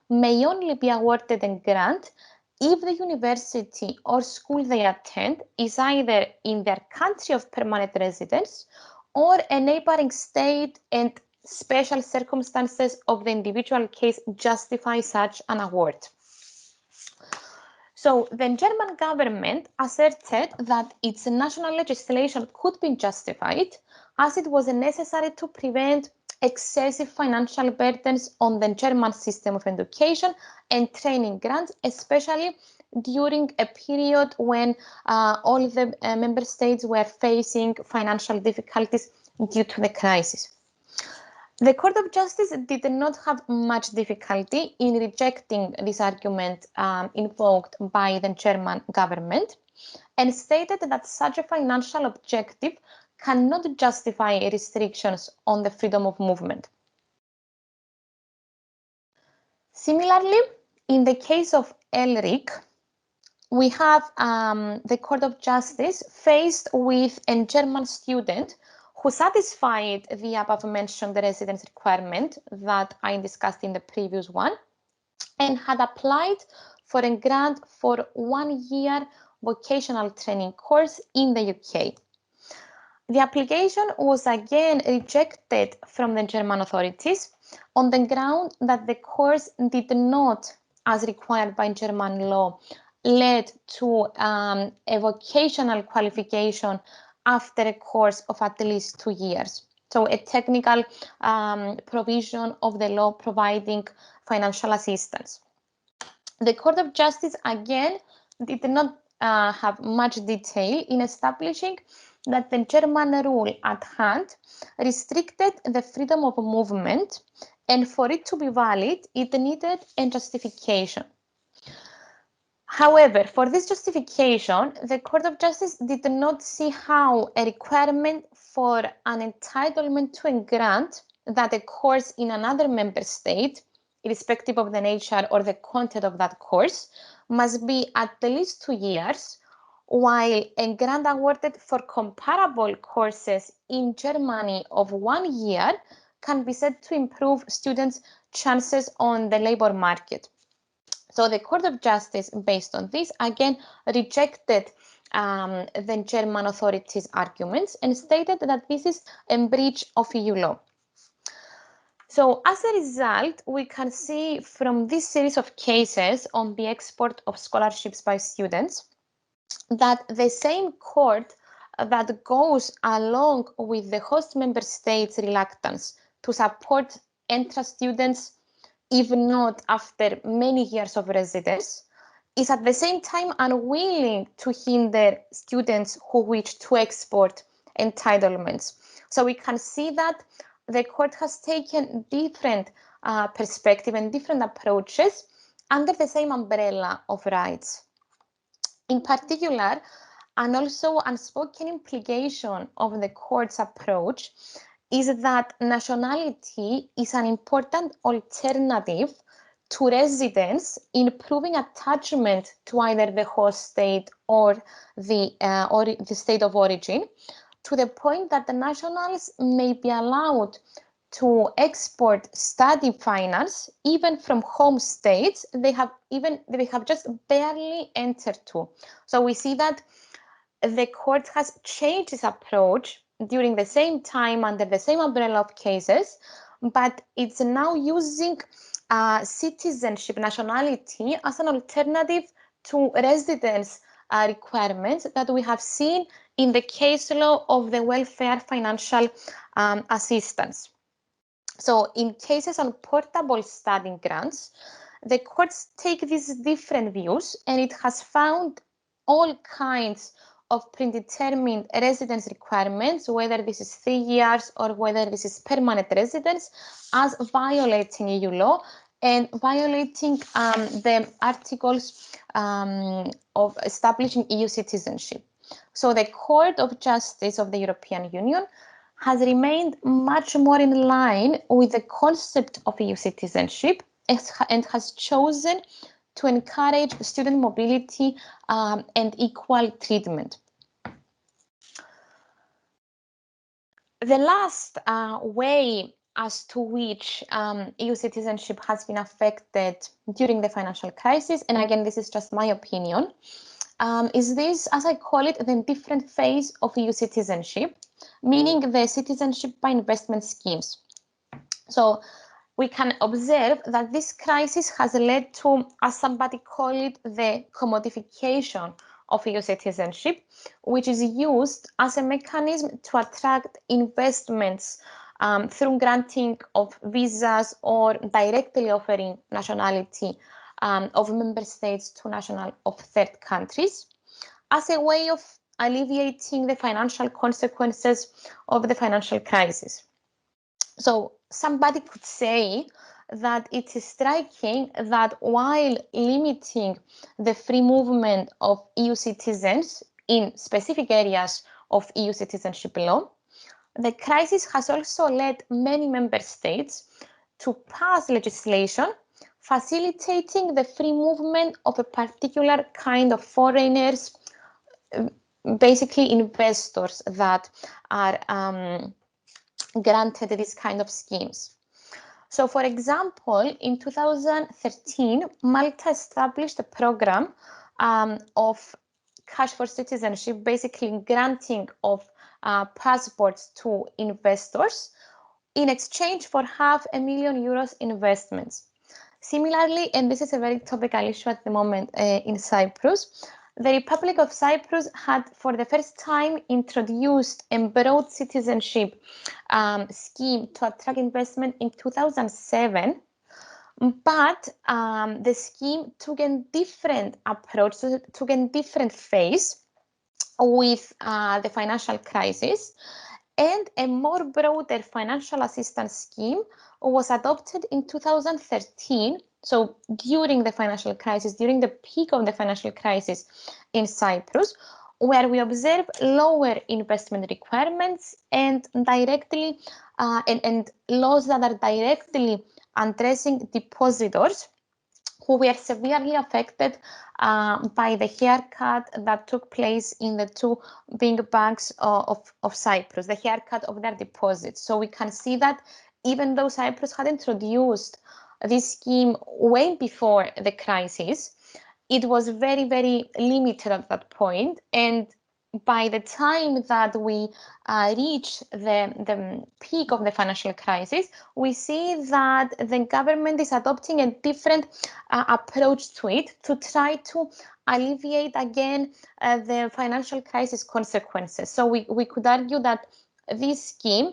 may only be awarded a grant if the university or school they attend is either in their country of permanent residence or a neighboring state, and special circumstances of the individual case justify such an award. So the German government asserted that its national legislation could be justified as it was necessary to prevent excessive financial burdens on the German system of education and training grants, especially during a period when all the member states were facing financial difficulties due to the crisis. The Court of Justice did not have much difficulty in rejecting this argument invoked by the German government, and stated that such a financial objective cannot justify restrictions on the freedom of movement. Similarly, in the case of Elric, we have the Court of Justice faced with a German student who satisfied the above-mentioned residence requirement that I discussed in the previous one, and had applied for a grant for 1-year vocational training course in the UK. The application was again rejected from the German authorities on the ground that the course did not, as required by German law, led to a vocational qualification after a course of at least 2 years. So a technical provision of the law providing financial assistance. The Court of Justice, again, did not have much detail in establishing that the German rule at hand restricted the freedom of movement, and for it to be valid, it needed a justification. However, for this justification, the Court of Justice did not see how a requirement for an entitlement to a grant that a course in another member state, irrespective of the nature or the content of that course, must be at least 2 years, while a grant awarded for comparable courses in Germany of 1 year can be said to improve students' chances on the labor market. So the Court of Justice, based on this, again rejected the German authorities' arguments and stated that this is a breach of EU law. So as a result, we can see from this series of cases on the export of scholarships by students that the same court that goes along with the host member state's reluctance to support entrant students, even not after many years of residence, is at the same time unwilling to hinder students who wish to export entitlements. So we can see that the court has taken different perspectives and different approaches under the same umbrella of rights. In particular, and also unspoken implication of the court's approach is that nationality is an important alternative to residence in proving attachment to either the host state or the state of origin, to the point that the nationals may be allowed to export study finance even from home states they have just barely entered to. So we see that the court has changed its approach during the same time under the same umbrella of cases, but it's now using citizenship, nationality, as an alternative to residence requirements that we have seen in the case law of the welfare financial assistance. So in cases on portable study grants, the courts take these different views, and it has found all kinds of predetermined residence requirements, whether this is 3 years or whether this is permanent residence, as violating EU law and violating the articles of establishing EU citizenship. So the Court of Justice of the European Union has remained much more in line with the concept of EU citizenship and has chosen to encourage student mobility and equal treatment. The last way as to which EU citizenship has been affected during the financial crisis, and again, this is just my opinion, is this, as I call it, the different phase of EU citizenship, meaning the citizenship by investment schemes. So we can observe that this crisis has led to, as somebody called it, the commodification of EU citizenship, which is used as a mechanism to attract investments through granting of visas or directly offering nationality of member states to nationals of third countries, as a way of alleviating the financial consequences of the financial crisis. So somebody could say that it is striking that while limiting the free movement of EU citizens in specific areas of EU citizenship law, the crisis has also led many member states to pass legislation facilitating the free movement of a particular kind of foreigners, basically investors that are granted these kind of schemes. So, for example, in 2013, Malta established a program of cash for citizenship, basically granting of passports to investors in exchange for €500,000 investments. Similarly, and this is a very topical issue at the moment in Cyprus, the Republic of Cyprus had for the first time introduced a broad citizenship scheme to attract investment in 2007. But the scheme took a different approach, took a different phase with the financial crisis, and a more broader financial assistance scheme was adopted in 2013. So during the financial crisis, during the peak of the financial crisis in Cyprus, where we observe lower investment requirements and directly and laws that are directly addressing depositors who were severely affected by the haircut that took place in the two big banks of Cyprus, the haircut of their deposits. So we can see that even though Cyprus had introduced this scheme way before the crisis, it was very, very limited at that point. And by the time that we reach the peak of the financial crisis, we see that the government is adopting a different approach to it to try to alleviate again the financial crisis consequences. So we could argue that this scheme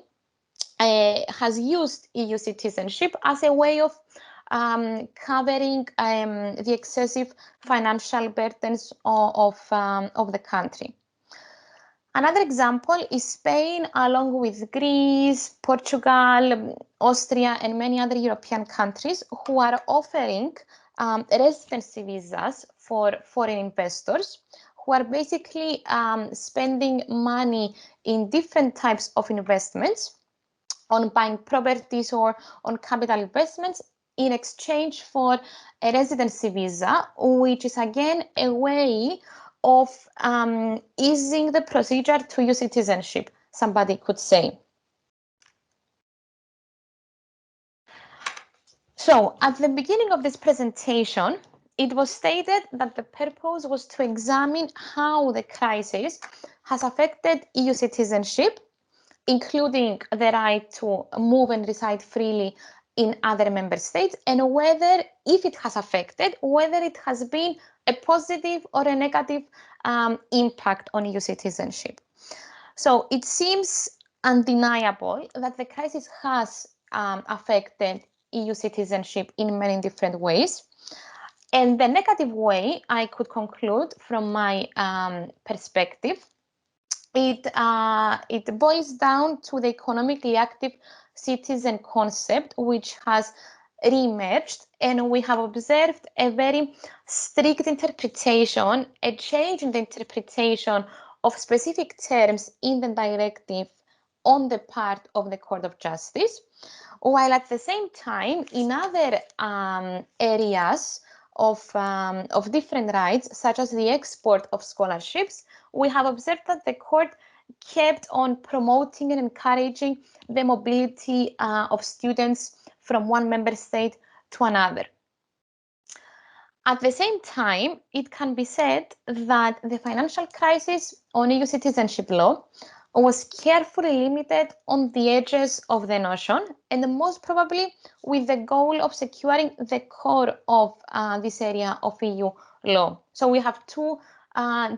has used EU citizenship as a way of covering the excessive financial burdens of the country. Another example is Spain, along with Greece, Portugal, Austria, and many other European countries who are offering residency visas for foreign investors who are basically spending money in different types of investments on buying properties or on capital investments in exchange for a residency visa, which is again a way of easing the procedure to EU citizenship, somebody could say. So at the beginning of this presentation, it was stated that the purpose was to examine how the crisis has affected EU citizenship, including the right to move and reside freely in other member states, and whether, if it has affected, whether it has been a positive or a negative impact on EU citizenship. So it seems undeniable that the crisis has affected EU citizenship in many different ways. And the negative way, I could conclude from my perspective, it boils down to the economically active citizen concept, which has re-emerged, and we have observed a very strict interpretation, a change in the interpretation of specific terms in the directive on the part of the Court of Justice, while at the same time in other areas of different rights, such as the export of scholarships, we have observed that the court kept on promoting and encouraging the mobility of students from one member state to another. At the same time, it can be said that the financial crisis on EU citizenship law was carefully limited on the edges of the notion, and most probably with the goal of securing the core of this area of EU law. So we have two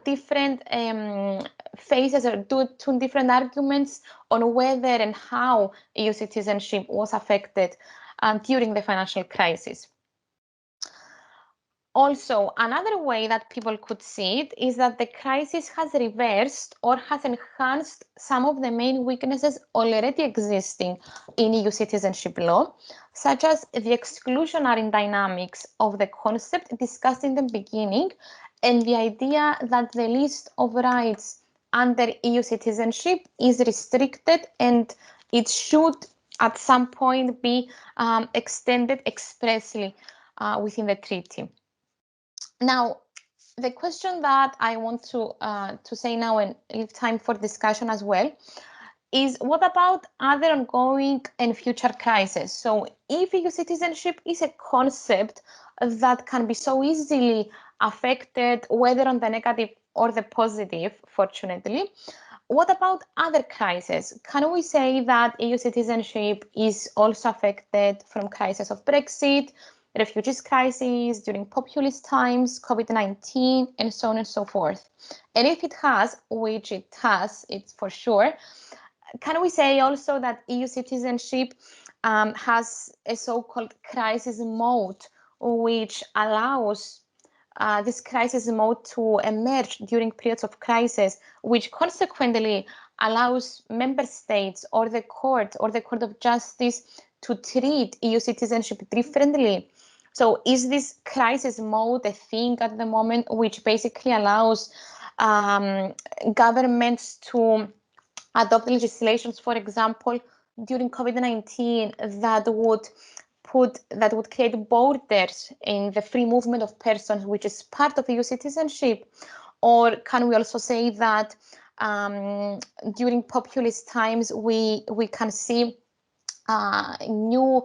different phases or two different arguments on whether and how EU citizenship was affected during the financial crisis. Also, another way that people could see it is that the crisis has reversed or has enhanced some of the main weaknesses already existing in EU citizenship law, such as the exclusionary dynamics of the concept discussed in the beginning, and the idea that the list of rights under EU citizenship is restricted and it should at some point be extended expressly within the treaty. Now, the question that I want to say now and leave time for discussion as well is, what about other ongoing and future crises? So if EU citizenship is a concept that can be so easily affected, whether on the negative or the positive, fortunately, what about other crises? Can we say that EU citizenship is also affected from crisis of Brexit, refugees crisis, during populist times, COVID-19, and so on and so forth. And if it has, which it has, it's for sure, can we say also that EU citizenship has a so-called crisis mode, which allows this crisis mode to emerge during periods of crisis, which consequently allows member states or the Court of Justice to treat EU citizenship differently? So is this crisis mode a thing at the moment, which basically allows governments to adopt legislations, for example, during COVID-19 that would create borders in the free movement of persons, which is part of EU citizenship? Or can we also say that during populist times we can see new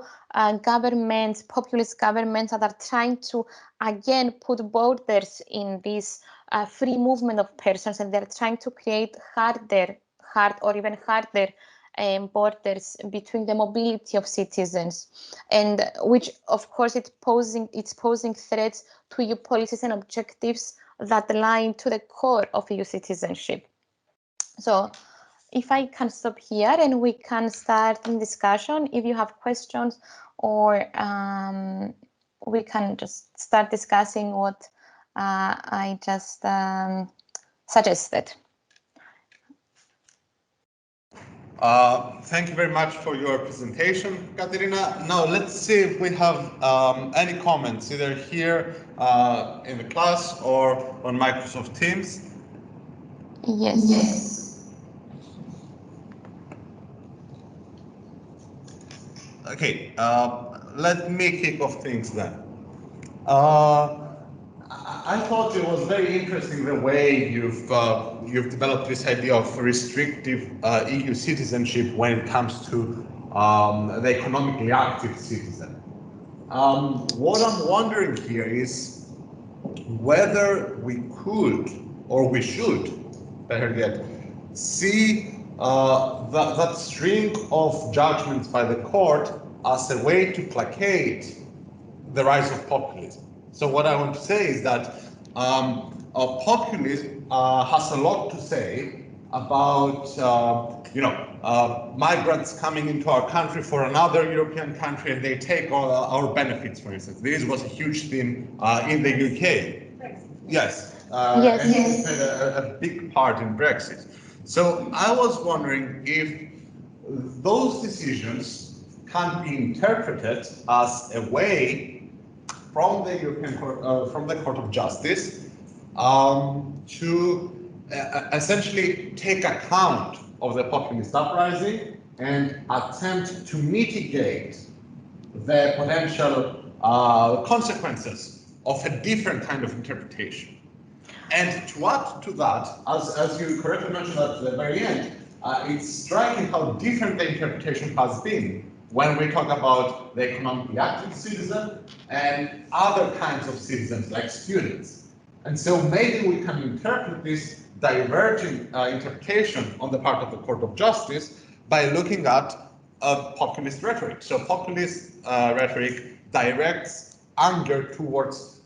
governments, populist governments that are trying to again put borders in this free movement of persons, and they're trying to create hard or even harder borders between the mobility of citizens, and which of course it's posing threats to EU policies and objectives that lie to the core of EU citizenship. So if I can stop here and we can start in discussion if you have questions, or we can just start discussing what I just suggested. Thank you very much for your presentation, Katerina. Now let's see if we have any comments, either here in the class or on Microsoft Teams. Yes. Okay, let me kick off things then. I thought it was very interesting the way you've developed this idea of restrictive EU citizenship when it comes to the economically active citizen. What I'm wondering here is whether we could, or we should, better yet, see that string of judgments by the court as a way to placate the rise of populism. So what I want to say is that populism has a lot to say about migrants coming into our country for another European country, and they take all our benefits, for instance. This was a huge theme in the UK. Yes. Yes. And it played a big part in Brexit. So I was wondering if those decisions can be interpreted as a way from the European Court, from the Court of Justice, to essentially take account of the populist uprising and attempt to mitigate the potential consequences of a different kind of interpretation. And to add to that, as you correctly mentioned at the very end, it's striking how different the interpretation has been when we talk about the economically active citizen and other kinds of citizens like students. And so maybe we can interpret this diverging interpretation on the part of the Court of Justice by looking at populist rhetoric. So populist rhetoric directs anger towards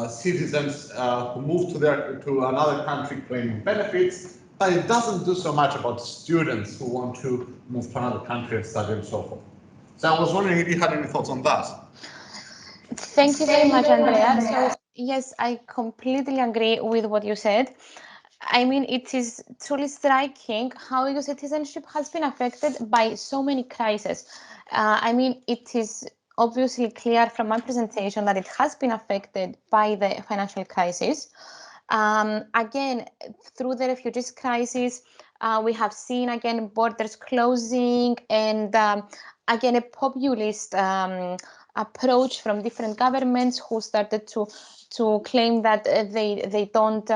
citizens who move to another country claiming benefits, but it doesn't do so much about students who want to move to another country and study and so forth. So I was wondering if you had any thoughts on that. Thank you very much, Andrea. So yes, I completely agree with what you said. I mean, it is truly striking how EU citizenship has been affected by so many crises. I mean, it is obviously clear from my presentation that it has been affected by the financial crisis. Again, through the refugees crisis, we have seen again borders closing, and again a populist approach from different governments who started to claim that they don't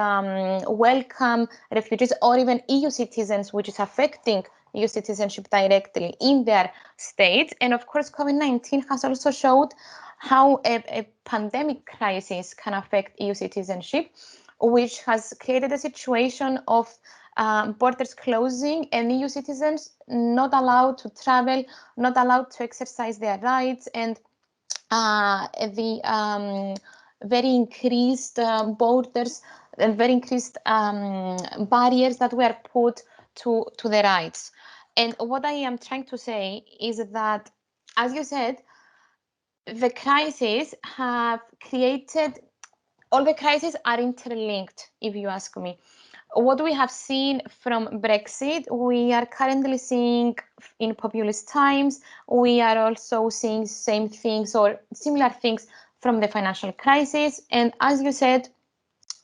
welcome refugees or even EU citizens, which is affecting EU citizenship directly in their states. And of course, COVID-19 has also showed how a pandemic crisis can affect EU citizenship, which has created a situation of borders closing and EU citizens not allowed to travel, not allowed to exercise their rights, and the very increased borders and very increased barriers that were put to the rights. And what I am trying to say is that, as you said, the crises have created, all the crises are interlinked, if you ask me. What we have seen from Brexit, we are currently seeing in populist times. We are also seeing same things or similar things from the financial crisis. And as you said,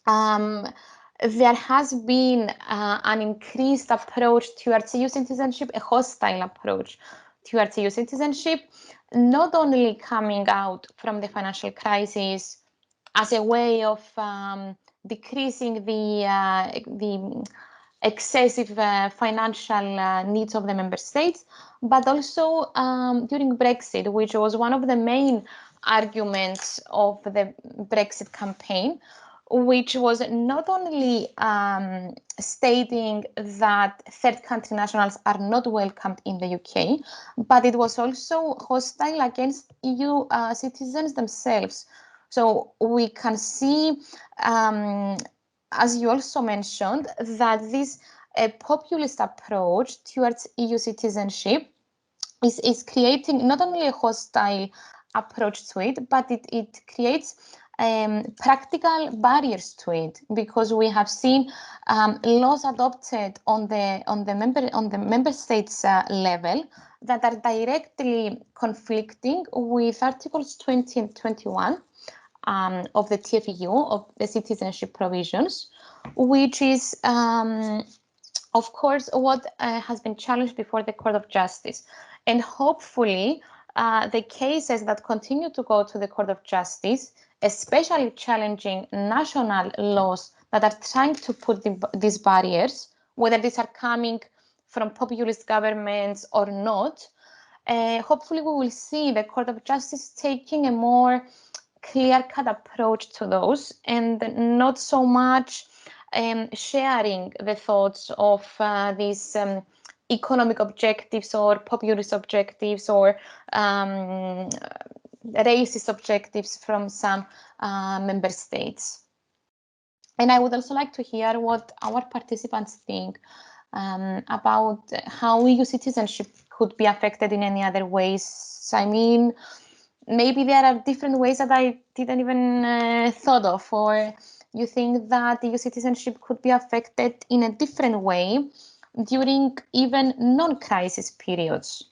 there has been an increased approach towards EU citizenship, a hostile approach towards EU citizenship, not only coming out from the financial crisis as a way of decreasing the excessive financial needs of the member states, but also during Brexit, which was one of the main arguments of the Brexit campaign, which was not only stating that third country nationals are not welcomed in the UK, but it was also hostile against EU citizens themselves. So we can see, as you also mentioned, that this populist approach towards EU citizenship is creating not only a hostile approach to it, but it creates practical barriers to it, because we have seen laws adopted on the member states level that are directly conflicting with Articles 20 and 21 of the TFEU, of the citizenship provisions, which is, of course, what has been challenged before the Court of Justice. And hopefully, the cases that continue to go to the Court of Justice, especially challenging national laws that are trying to put these barriers, whether these are coming from populist governments or not, hopefully we will see the Court of Justice taking a more clear-cut approach to those, and not so much sharing the thoughts of these economic objectives or populist objectives or racist objectives from some member states. And I would also like to hear what our participants think about how EU citizenship could be affected in any other ways. I mean, maybe there are different ways that I didn't even thought of, or you think that EU citizenship could be affected in a different way during even non-crisis periods.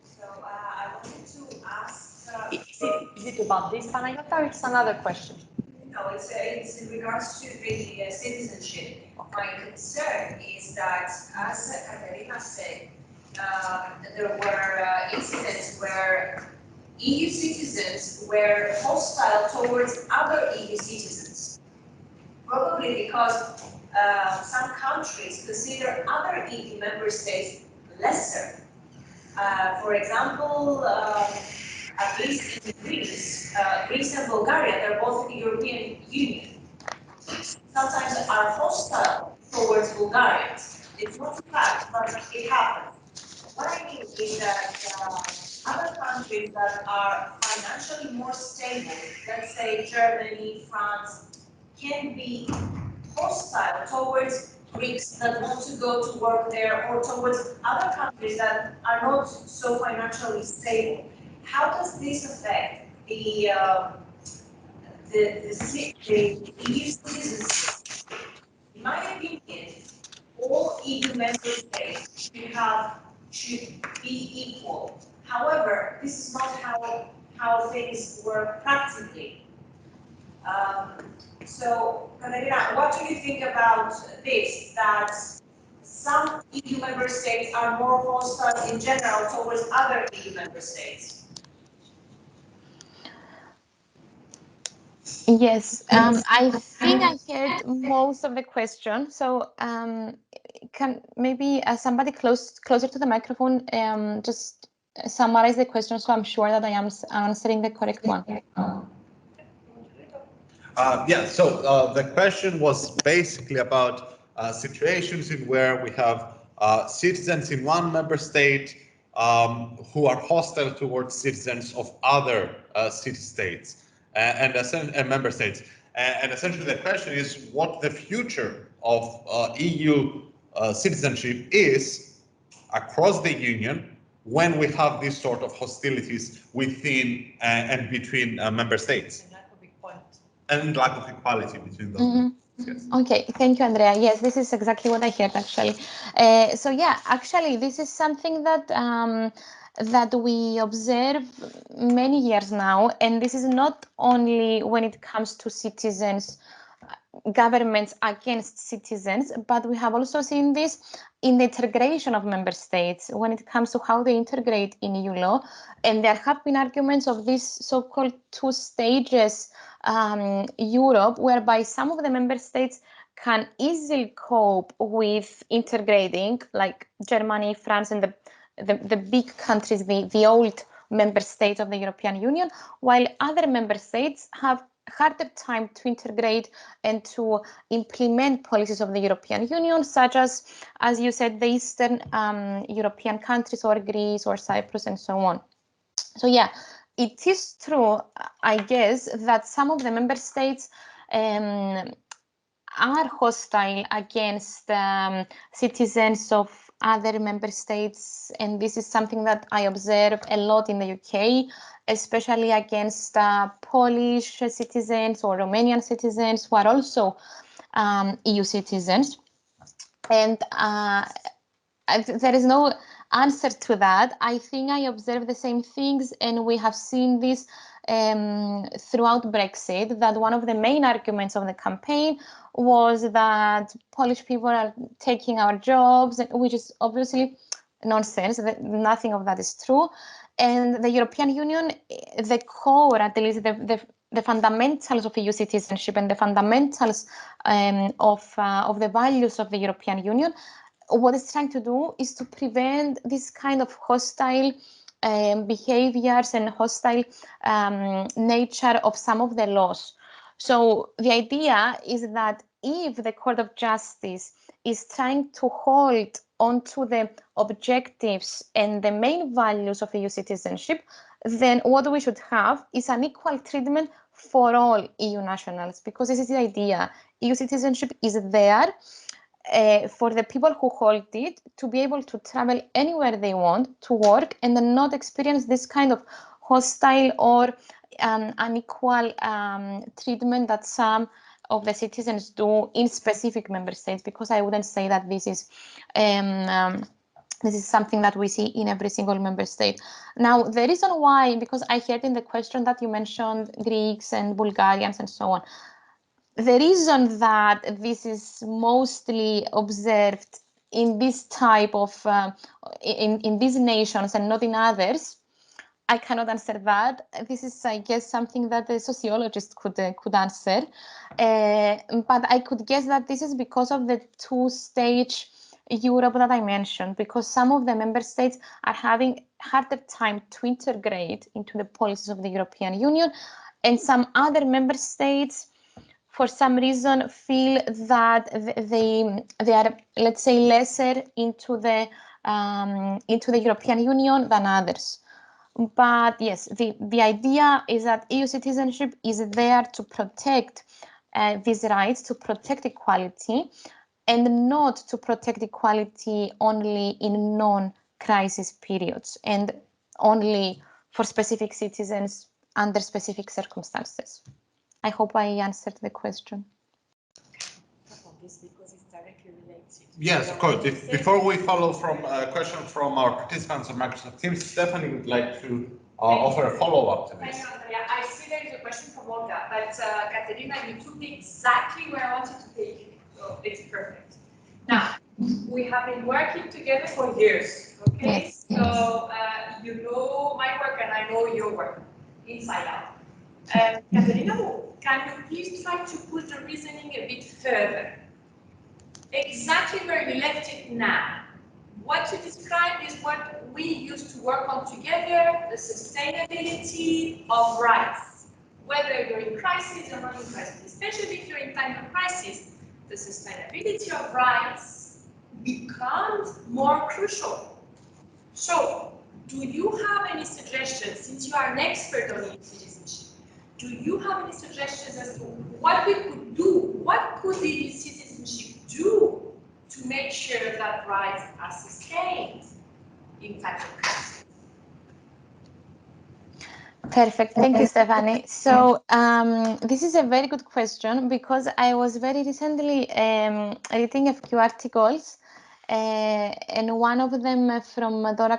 So I wanted to ask, is it about this, Panayota, or it's another question? No, it's in regards to the citizenship. My concern is that, as Katerina said, there were incidents where EU citizens were hostile towards other EU citizens, probably because some countries consider other EU member states lesser. For example, at least in Greece, Greece and Bulgaria, they're both in the European Union. Sometimes are hostile towards Bulgarians. It's not a fact, but it happens. What I mean is that other countries that are financially more stable, let's say Germany, France, can be hostile towards Greeks that want to go to work there, or towards other countries that are not so financially stable. How does this affect the EU citizens? In my opinion, all EU member states should be equal. However, this is not how things work practically. So, Katerina, what do you think about this, that some EU member states are more hostile in general towards other EU member states? Yes, I think I heard most of the question. So can maybe somebody closer to the microphone just summarize the question, so I'm sure that I am answering the correct one. Yeah, so the question was basically about situations in where we have citizens in one member state who are hostile towards citizens of other city states and member states. And essentially the question is what the future of EU citizenship is across the Union when we have these sort of hostilities within and between member states. And lack of equality between those. Yes. Okay, thank you, Andrea. Yes, this is exactly what I heard actually. So yeah, actually, this is something that that we observe many years now, and this is not only when it comes to citizens, governments against citizens, but we have also seen this in the integration of member states when it comes to how they integrate in EU law, and there have been arguments of this so-called two stages Europe, whereby some of the member states can easily cope with integrating, like Germany, France, and the big countries, the old member states of the European Union, while other member states have harder time to integrate and to implement policies of the European Union, such as you said, the Eastern European countries, or Greece or Cyprus, and so on. So yeah, it is true, I guess, that some of the member states are hostile against citizens of other member states, and this is something that I observe a lot in the UK, especially against Polish citizens or Romanian citizens who are also EU citizens. And there is no answer to that. I think I observe the same things, and we have seen this throughout Brexit, that one of the main arguments of the campaign was that Polish people are taking our jobs, which is obviously nonsense. Nothing of that is true. And the European Union, the core, at least the fundamentals of EU citizenship and the fundamentals of the values of the European Union, what it's trying to do is to prevent this kind of hostile behaviors and hostile nature of some of the laws. So the idea is that if the Court of Justice is trying to hold onto the objectives and the main values of EU citizenship, then what we should have is an equal treatment for all EU nationals, because this is the idea. EU citizenship is there for the people who hold it to be able to travel anywhere they want to work and then not experience this kind of hostile or unequal treatment that some of the citizens do in specific member states, because I wouldn't say that this is something that we see in every single member state. Now, the reason why, because I heard in the question that you mentioned Greeks and Bulgarians and so on, the reason that this is mostly observed in this type of, in these nations and not in others, I cannot answer that. This is, I guess, something that a sociologist could answer. But I could guess that this is because of the two-stage Europe that I mentioned, because some of the member states are having harder time to integrate into the policies of the European Union, and some other member states, for some reason, feel that they are, let's say, lesser into the European Union than others. But yes, the idea is that EU citizenship is there to protect these rights, to protect equality, and not to protect equality only in non-crisis periods and only for specific citizens under specific circumstances. I hope I answered the question. Because it's directly related. Yes, of course. Before we follow from a question from our participants on Microsoft Teams, Stephanie would like to offer a follow-up to this. Thank you, Andrea. I see there is a question from Olga, but Katerina, you took me exactly where I wanted to take you, so it's perfect. Now, we have been working together for years, okay? Yes. So you know my work and I know your work, inside out. Katerina, can you please try to put the reasoning a bit further? Exactly where you left it now. What you described is what we used to work on together, the sustainability of rights. Whether you're in crisis or not in crisis, especially if you're in time of crisis, the the sustainability of rights becomes more crucial. So, do you have any suggestions, since you are an expert on EU citizenship, do you have any suggestions as to what we could do? What could the EU citizenship do to make sure that rights are sustained in such a crisis? Perfect. Thank you, Stephanie. So this is a very good question, because I was very recently reading a few articles, and one of them from Dr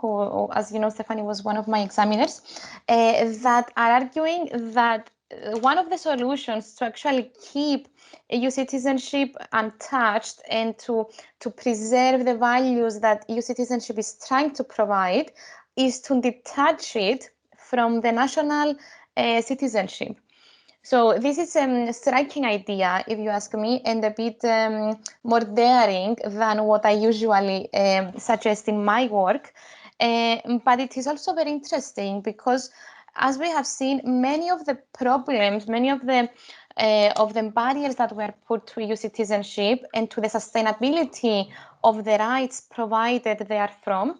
who, as you know, Stephanie, was one of my examiners, that are arguing that one of the solutions to actually keep EU citizenship untouched and to preserve the values that EU citizenship is trying to provide is to detach it from the national citizenship. So this is a striking idea, if you ask me, and a bit more daring than what I usually suggest in my work. But it is also very interesting because, as we have seen, many of the problems, many of the barriers that were put to EU citizenship and to the sustainability of the rights provided therefrom,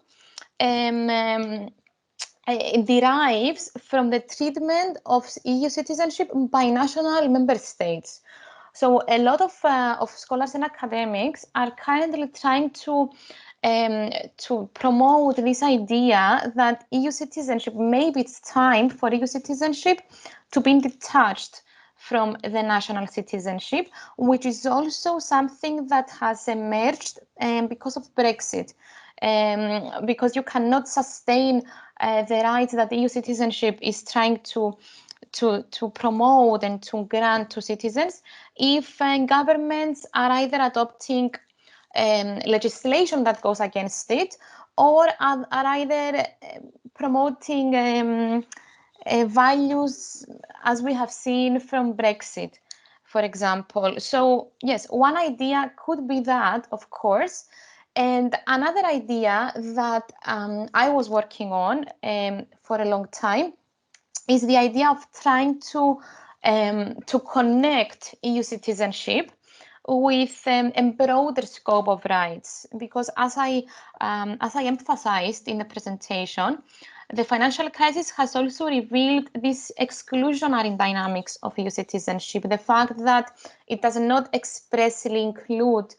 derives from the treatment of EU citizenship by national member states. So a lot of scholars and academics are currently trying to promote this idea that EU citizenship, maybe it's time for EU citizenship to be detached from the national citizenship, which is also something that has emerged because of Brexit. Because you cannot sustain the rights that EU citizenship is trying to promote and to grant to citizens if governments are either adopting legislation that goes against it, or are either promoting values, as we have seen from Brexit, for example. So yes, one idea could be that, of course. And another idea that I was working on for a long time is the idea of trying to connect EU citizenship with a broader scope of rights, because as I emphasized in the presentation, the financial crisis has also revealed this exclusionary dynamics of EU citizenship, the fact that it does not expressly include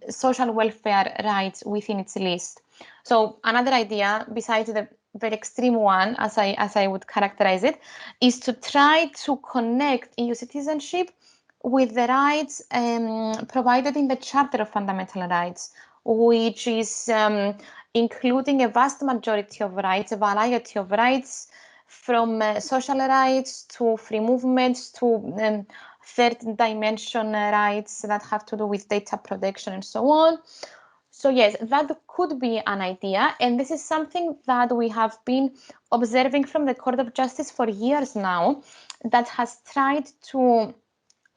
social welfare rights within its list. So another idea, besides the very extreme one, as I would characterize it, is to try to connect EU citizenship with the rights provided in the Charter of Fundamental Rights, which is including a vast majority of rights, a variety of rights, from social rights to free movements to third dimension rights that have to do with data protection and so on. So yes, that could be an idea, and this is something that we have been observing from the Court of Justice for years now, that has tried to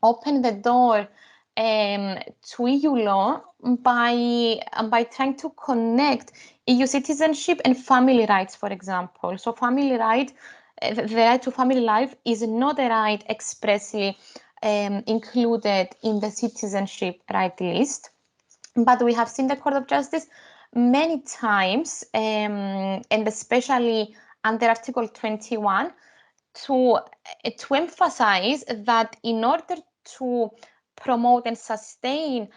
open the door to EU law by trying to connect EU citizenship and family rights, for example. So family right, the right to family life is not a right expressly included in the citizenship right list. But we have seen the Court of Justice many times, and especially under Article 21, to emphasize that in order to promote and sustain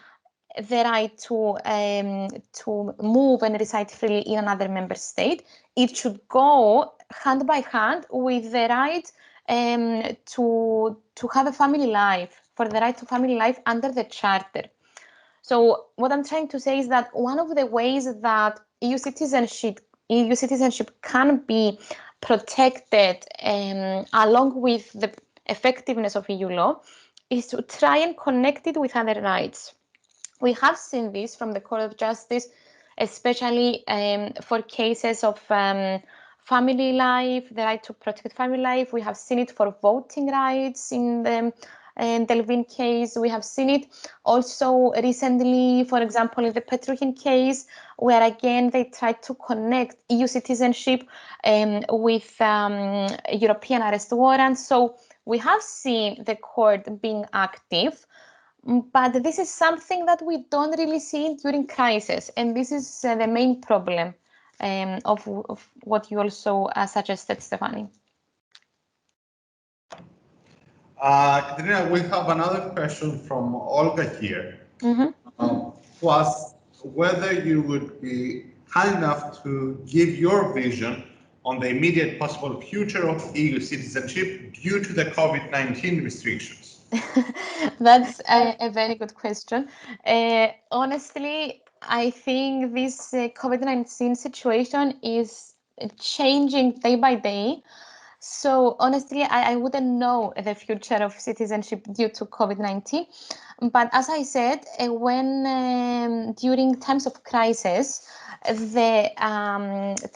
the right to move and reside freely in another member state, it should go hand by hand with the right to have a family life, for the right to family life under the Charter. So what I'm trying to say is that one of the ways that EU citizenship can be protected along with the effectiveness of EU law is to try and connect it with other rights. We have seen this from the Court of Justice, especially for cases of family life, the right to protect family life. We have seen it for voting rights in the Delvin case. We have seen it also recently, for example, in the Petruchin case, where again they tried to connect EU citizenship with European arrest warrants. So we have seen the court being active, But this is something that we don't really see during crisis, and this is the main problem of what you also suggested, Stefani. Katerina, we have another question from Olga here, who asks whether you would be kind enough to give your vision on the immediate possible future of EU citizenship due to the COVID-19 restrictions. That's a very good question. Honestly, I think this COVID-19 situation is changing day by day. So honestly, I wouldn't know the future of citizenship due to COVID-19. But as I said, when during times of crisis, the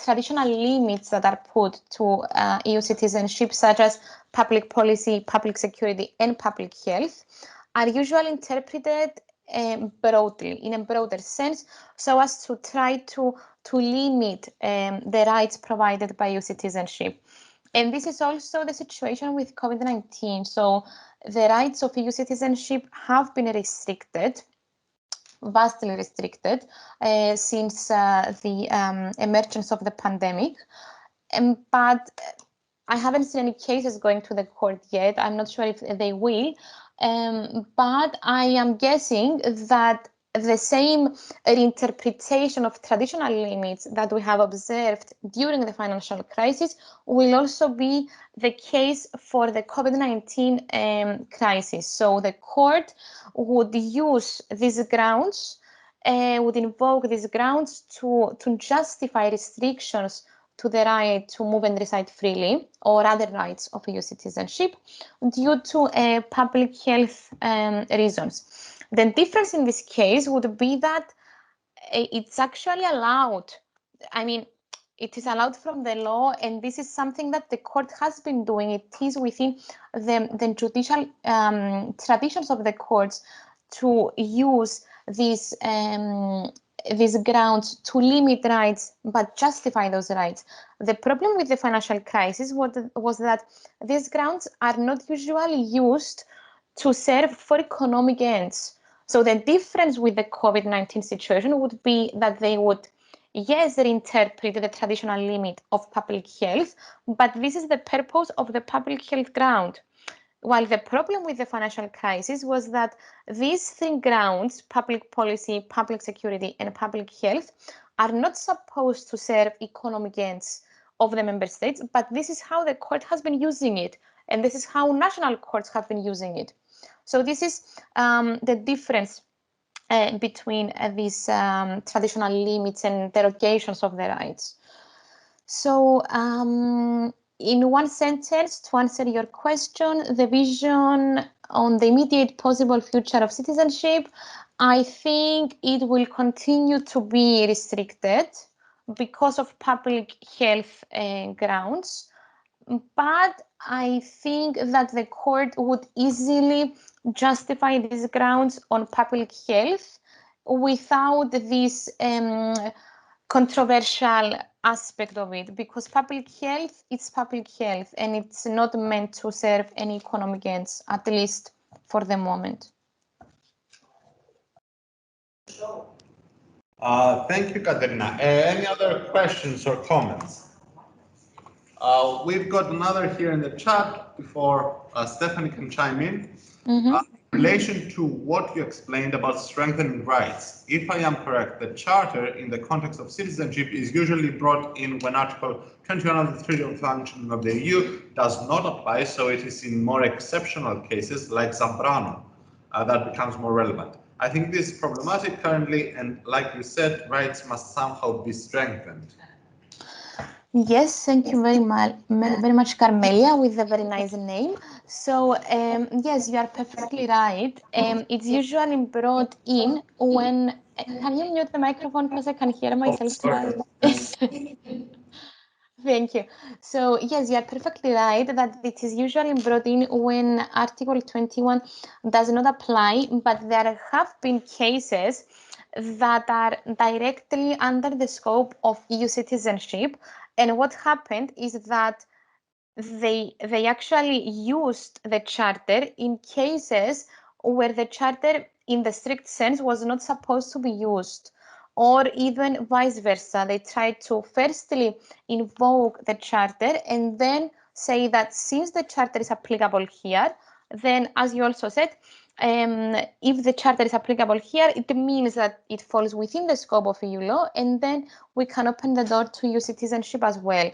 traditional limits that are put to EU citizenship, such as public policy, public security, and public health, are usually interpreted broadly, in a broader sense, so as to try to limit the rights provided by EU citizenship. And this is also the situation with COVID-19. So the rights of EU citizenship have been restricted, vastly restricted, since the emergence of the pandemic. But I haven't seen any cases going to the court yet. I'm not sure if they will. But I am guessing that the same reinterpretation of traditional limits that we have observed during the financial crisis will also be the case for the COVID-19 crisis. So the court would use these grounds, would invoke these grounds to justify restrictions to the right to move and reside freely or other rights of EU citizenship due to public health reasons. The difference in this case would be that it's actually allowed. I mean, it is allowed from the law, and this is something that the court has been doing. It is within the judicial traditions of the courts to use these grounds to limit rights but justify those rights. The problem with the financial crisis was that these grounds are not usually used to serve for economic ends. So the difference with the COVID-19 situation would be that they would, yes, reinterpret the traditional limit of public health, but this is the purpose of the public health ground. While the problem with the financial crisis was that these three grounds, public policy, public security, and public health, are not supposed to serve economic ends of the member states, but this is how the court has been using it, and this is how national courts have been using it. So this is the difference between these traditional limits and derogations of the rights. So in one sentence, to answer your question, the vision on the immediate possible future of citizenship, I think it will continue to be restricted because of public health grounds. But I think that the court would easily justify these grounds on public health without this controversial aspect of it, because public health is public health and it's not meant to serve any economic ends, at least for the moment. Thank you, Katerina. Any other questions or comments? We've got another here in the chat before Stephanie can chime in. In relation to what you explained about strengthening rights, if I am correct, the Charter in the context of citizenship is usually brought in when Article 21 of the Treaty on Functioning of the EU does not apply, so it is in more exceptional cases like Zambrano that becomes more relevant. I think this is problematic currently, and like you said, rights must somehow be strengthened. Yes, thank you very much, Carmelia, with a very nice name. So yes, you are perfectly right. It's usually brought in when. Can you mute the microphone because I can hear myself? Thank you. So yes, you are perfectly right that it is usually brought in when Article 21 does not apply, but there have been cases that are directly under the scope of EU citizenship. And what happened is that they actually used the charter in cases where the charter in the strict sense was not supposed to be used, or even vice versa. They tried to firstly invoke the charter and then say that since the charter is applicable here, then as you also said, if the charter is applicable here, it means that it falls within the scope of EU law, and then we can open the door to EU citizenship as well.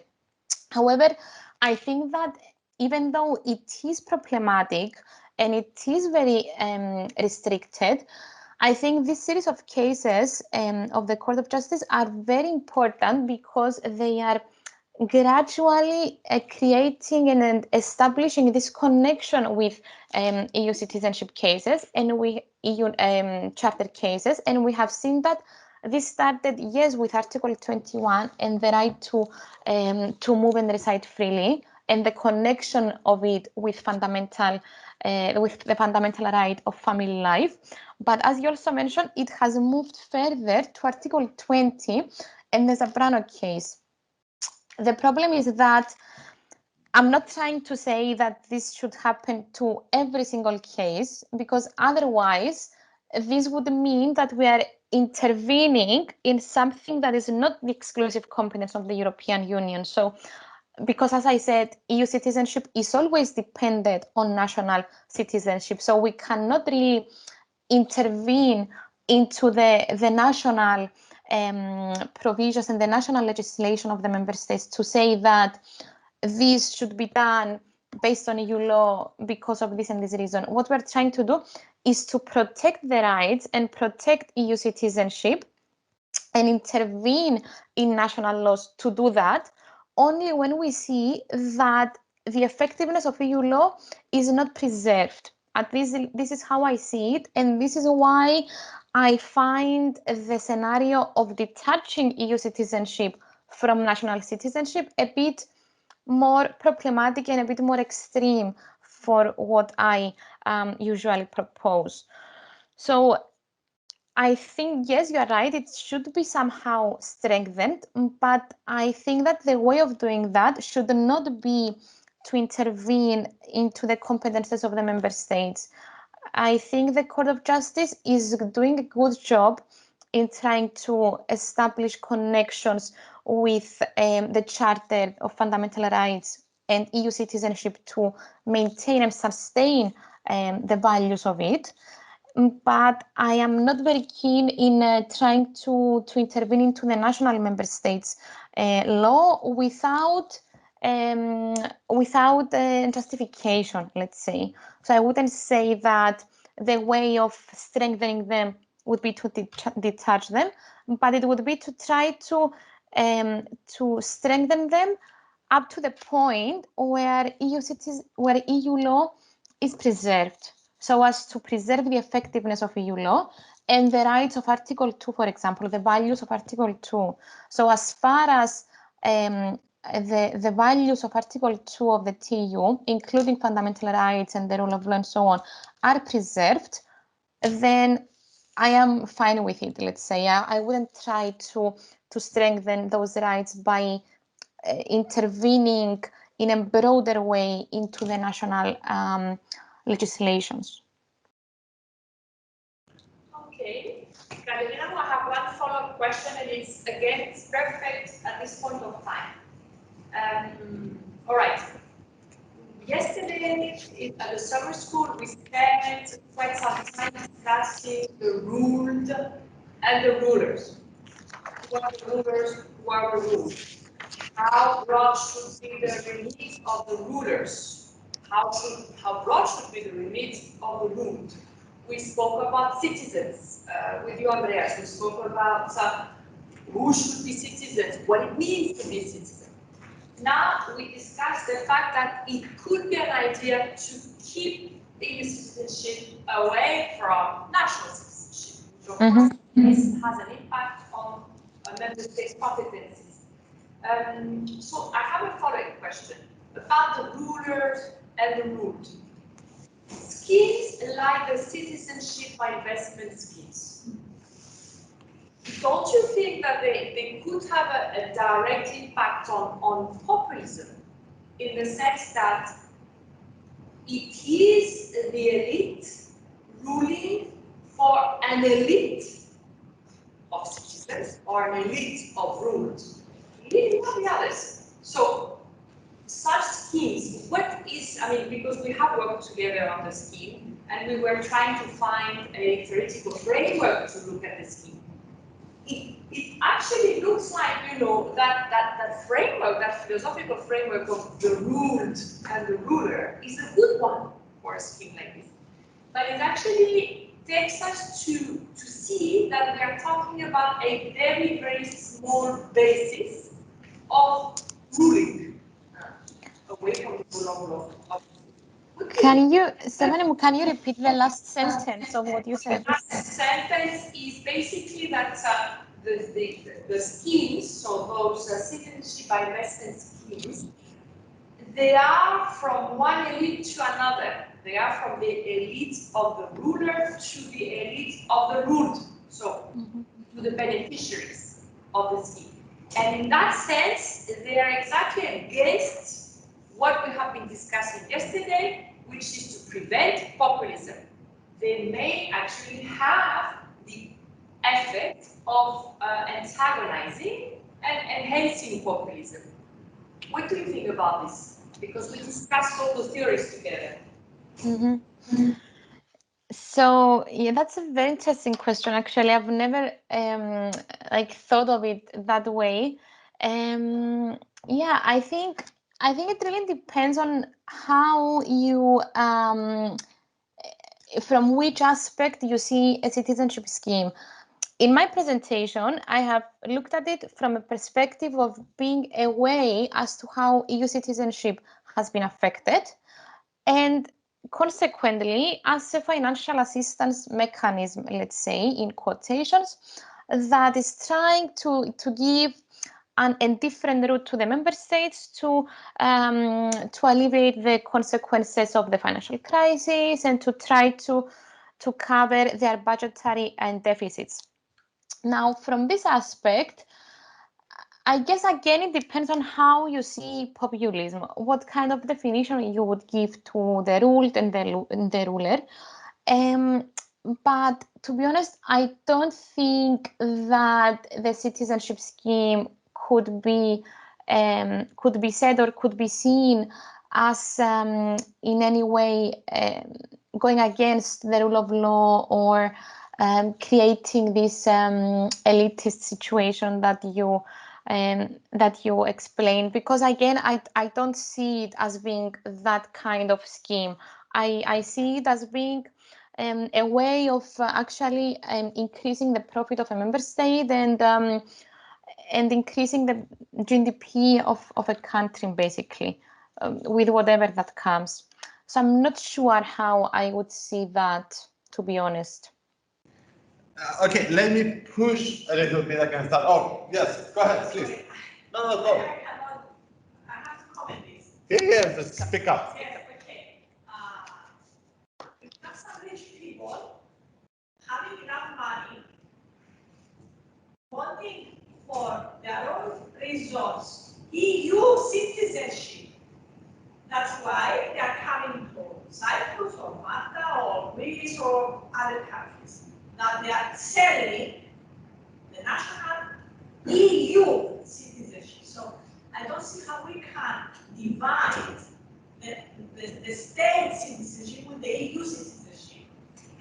However, I think that even though it is problematic and it is very restricted, I think this series of cases of the Court of Justice are very important because they are gradually creating and establishing this connection with EU citizenship cases and with EU charter cases. And we have seen that this started, yes, with Article 21 and the right to move and reside freely, and the connection of it with with the fundamental right of family life. But as you also mentioned, it has moved further to Article 20 and the Zambrano case. The problem is that I'm not trying to say that this should happen to every single case, because otherwise this would mean that we are intervening in something that is not the exclusive competence of the European Union. So, because as I said, EU citizenship is always dependent on national citizenship. So we cannot really intervene into the national provisions and the national legislation of the member states to say that this should be done based on EU law because of this and this reason. What we're trying to do is to protect the rights and protect EU citizenship and intervene in national laws to do that only when we see that the effectiveness of EU law is not preserved. At least this is how I see it, and this is why I find the scenario of detaching EU citizenship from national citizenship a bit more problematic and a bit more extreme for what I usually propose. So I think, yes, you are right, it should be somehow strengthened, but I think that the way of doing that should not be to intervene into the competences of the member states. I think the Court of Justice is doing a good job in trying to establish connections with the Charter of Fundamental Rights and EU citizenship to maintain and sustain the values of it. But I am not very keen in trying to intervene into the national member states' law without justification, let's say. So I wouldn't say that the way of strengthening them would be to detach them, but it would be to try to strengthen them up to the point where EU law is preserved, so as to preserve the effectiveness of EU law and the rights of Article 2, for example, the values of Article 2. So as far as the values of Article 2 of the TEU, including fundamental rights and the rule of law and so on, are preserved, then I am fine with it, let's say. I wouldn't try to strengthen those rights by intervening in a broader way into the national legislations. Okay, Katerina, I have one follow-up question, and it's perfect at this point of time. All right. Yesterday at the summer school, we spent quite some time discussing the ruled and the rulers. Who are the rulers? Who are the ruled? How broad should be the remit of the rulers? How broad should be the remit of the ruled? We spoke about citizens with you, Andreas. We spoke about who should be citizens, what it means to be citizens. Now we discussed the fact that it could be an idea to keep EU citizenship away from national citizenship, which of course has an impact on member states' competencies. So I have a following question about the rulers and the ruled. Schemes like the citizenship by investment schemes, don't you think that they could have a direct impact on populism, in the sense that it is the elite ruling for an elite of citizens or an elite of rulers, leaving out the others. So such schemes, what is, I mean, because we have worked together on the scheme and we were trying to find a theoretical framework to look at the scheme. It actually looks like, you know, that framework, that philosophical framework of the ruled and the ruler is a good one for a scheme like this. But it actually takes us to see that we are talking about a very, very small basis of ruling away from the rule of Can you, Stephanie, can you repeat the last sentence of what you said? The sentence is basically that the schemes, so those citizenship by investment schemes, they are from one elite to another. They are from the elite of the ruler to the elite of the ruled, so to the beneficiaries of the scheme. And in that sense, they are exactly against what we have been discussing yesterday, which is to prevent populism. They may actually have the effect of antagonizing and enhancing populism. What do you think about this? Because we discussed all the theories together. So yeah, that's a very interesting question. Actually, I've never like thought of it that way. Yeah, I think it really depends on how you from which aspect you see a citizenship scheme. In my presentation, I have looked at it from a perspective of being a way as to how EU citizenship has been affected, and consequently, as a financial assistance mechanism, let's say, in quotations, that is trying to give a different route to the member states to alleviate the consequences of the financial crisis and to try to cover their budgetary and deficits. Now, from this aspect, I guess again it depends on how you see populism, what kind of definition you would give to the ruled and the ruler. But to be honest, I don't think that the citizenship scheme could be said or could be seen as in any way going against the rule of law or creating this elitist situation that you explained, because again I don't see it as being that kind of scheme. I see it as being a way of actually increasing the profit of a member state and increasing the GDP of a country, basically, with whatever that comes. So I'm not sure how I would see that, to be honest. Okay, let me push a little bit against that. Oh, yes, go ahead, please. No, go. I have to comment this. Yeah, just speak up. Yes, okay. We have some rich people having enough money, wanting for their own reasons EU citizenship. That's why they are coming to Cyprus or Malta or Greece or other countries. That they are selling the national EU citizenship. So I don't see how we can divide the state citizenship with the EU citizenship.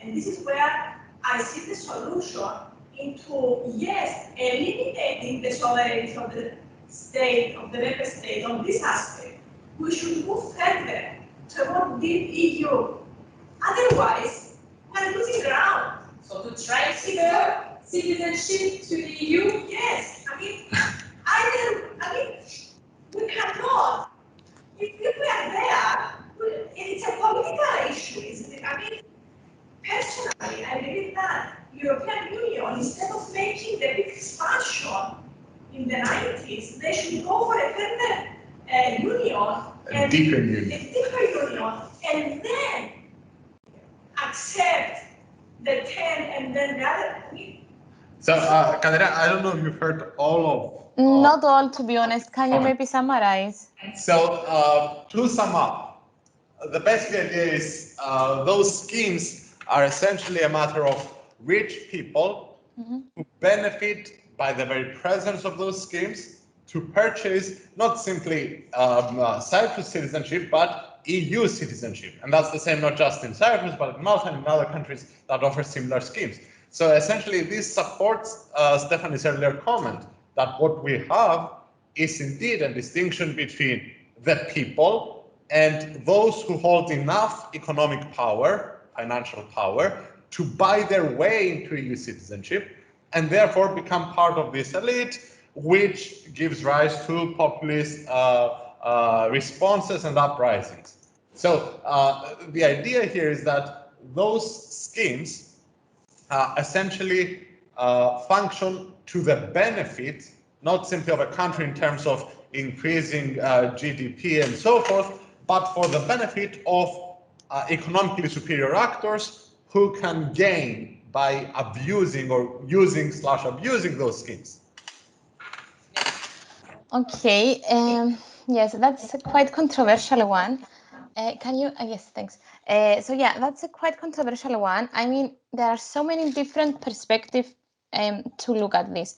And this is where I see the solution into, yes, eliminating the sovereignty of the state, of the member state on this aspect. We should move further toward the EU. Otherwise, we're losing ground. So to transfer citizenship to the EU? Yes. I mean, we cannot. If we are there, it's a political issue, isn't it? I mean, personally, I believe that European Union, instead of making the big expansion in the 90s, they should go for a further union. A deeper union. A deeper union, and then accept the 10 and then the other. So, Katerina, I don't know if you've heard all of... Not all, to be honest. Can you maybe summarize? So, to sum up, the basic idea is those schemes are essentially a matter of rich people who benefit by the very presence of those schemes to purchase not simply Cyprus citizenship, but EU citizenship. And that's the same not just in Cyprus, but in Malta and in other countries that offer similar schemes. So essentially, this supports Stephanie's earlier comment that what we have is indeed a distinction between the people and those who hold enough economic power, financial power, to buy their way into EU citizenship and therefore become part of this elite, which gives rise to populist responses and uprisings. So the idea here is that those schemes essentially function to the benefit, not simply of a country in terms of increasing GDP and so forth, but for the benefit of economically superior actors who can gain by abusing or using/abusing those schemes. Okay, yes, that's a quite controversial one. Can you, yes, thanks. So yeah, that's a quite controversial one. I mean, there are so many different perspectives to look at this.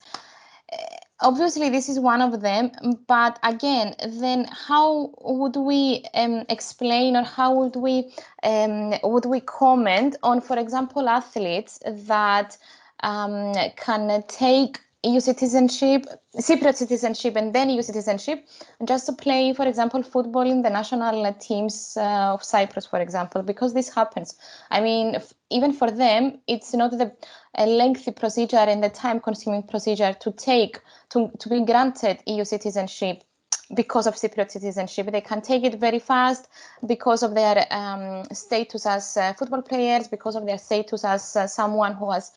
Obviously, this is one of them, but again, then how would we explain or how would we comment on, for example, athletes that can take EU citizenship, Cypriot citizenship, and then EU citizenship, just to play, for example, football in the national teams of Cyprus, for example, because this happens. I mean, even for them, it's not a lengthy procedure and the time-consuming procedure to be granted EU citizenship because of Cypriot citizenship. They can take it very fast because of their status as football players, because of their status as someone who has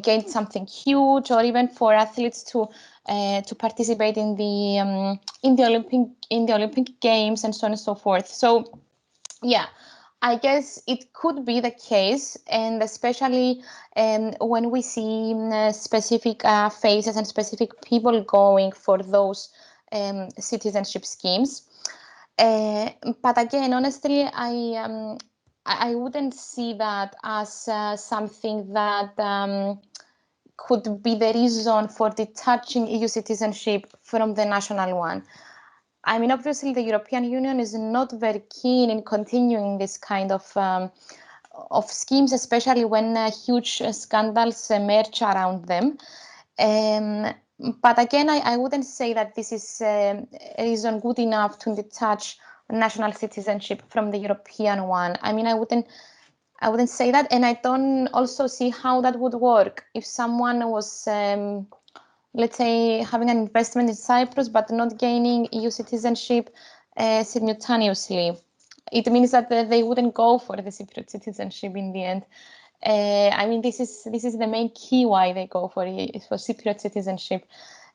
gained something huge, or even for athletes to participate in the Olympic Games and so on and so forth. So, yeah, I guess it could be the case, and especially when we see specific faces and specific people going for those citizenship schemes. But again, honestly, I wouldn't see that as something that could be the reason for detaching EU citizenship from the national one. I mean, obviously, the European Union is not very keen in continuing this kind of schemes, especially when huge scandals emerge around them. But again, I wouldn't say that this is a reason good enough to detach national citizenship from the European one. I mean, I wouldn't say that, and I don't also see how that would work if someone was, let's say, having an investment in Cyprus but not gaining EU citizenship simultaneously. It means that they wouldn't go for the Cypriot citizenship in the end. I mean, this is the main key why they go for Cypriot citizenship,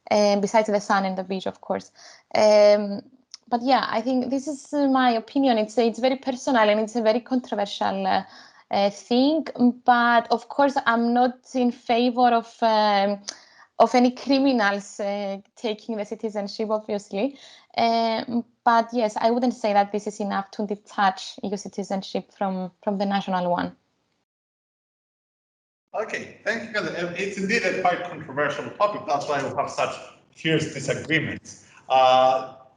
besides the sun and the beach, of course. But yeah, I think this is my opinion. It's very personal and it's a very controversial thing. But of course, I'm not in favor of any criminals taking the citizenship, obviously. But yes, I wouldn't say that this is enough to detach EU citizenship from the national one. Okay, thank you. It's indeed a quite controversial topic. That's why we have such fierce disagreements.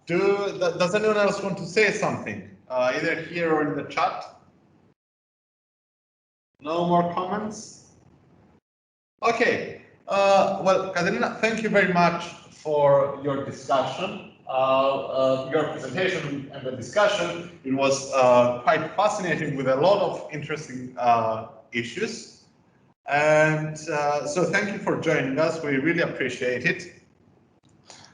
Does anyone else want to say something, either here or in the chat? No more comments? Okay. Well, Katerina, thank you very much for your discussion, your presentation and the discussion. It was quite fascinating with a lot of interesting issues. And so thank you for joining us. We really appreciate it.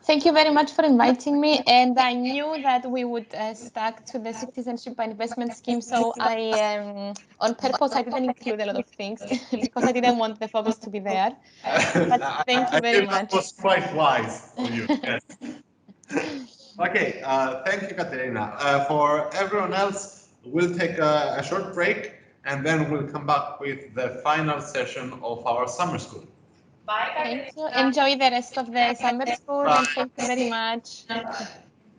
Thank you very much for inviting me. And I knew that we would stuck to the citizenship and investment scheme. So I, on purpose, I didn't include a lot of things because I didn't want the focus to be there. But thank you very much. That was quite wise of you. Yes. Okay, thank you, Katerina. For everyone else, we'll take a short break and then we'll come back with the final session of our summer school. Bye, Thank you. Enjoy the rest of the summer school and thank you very much.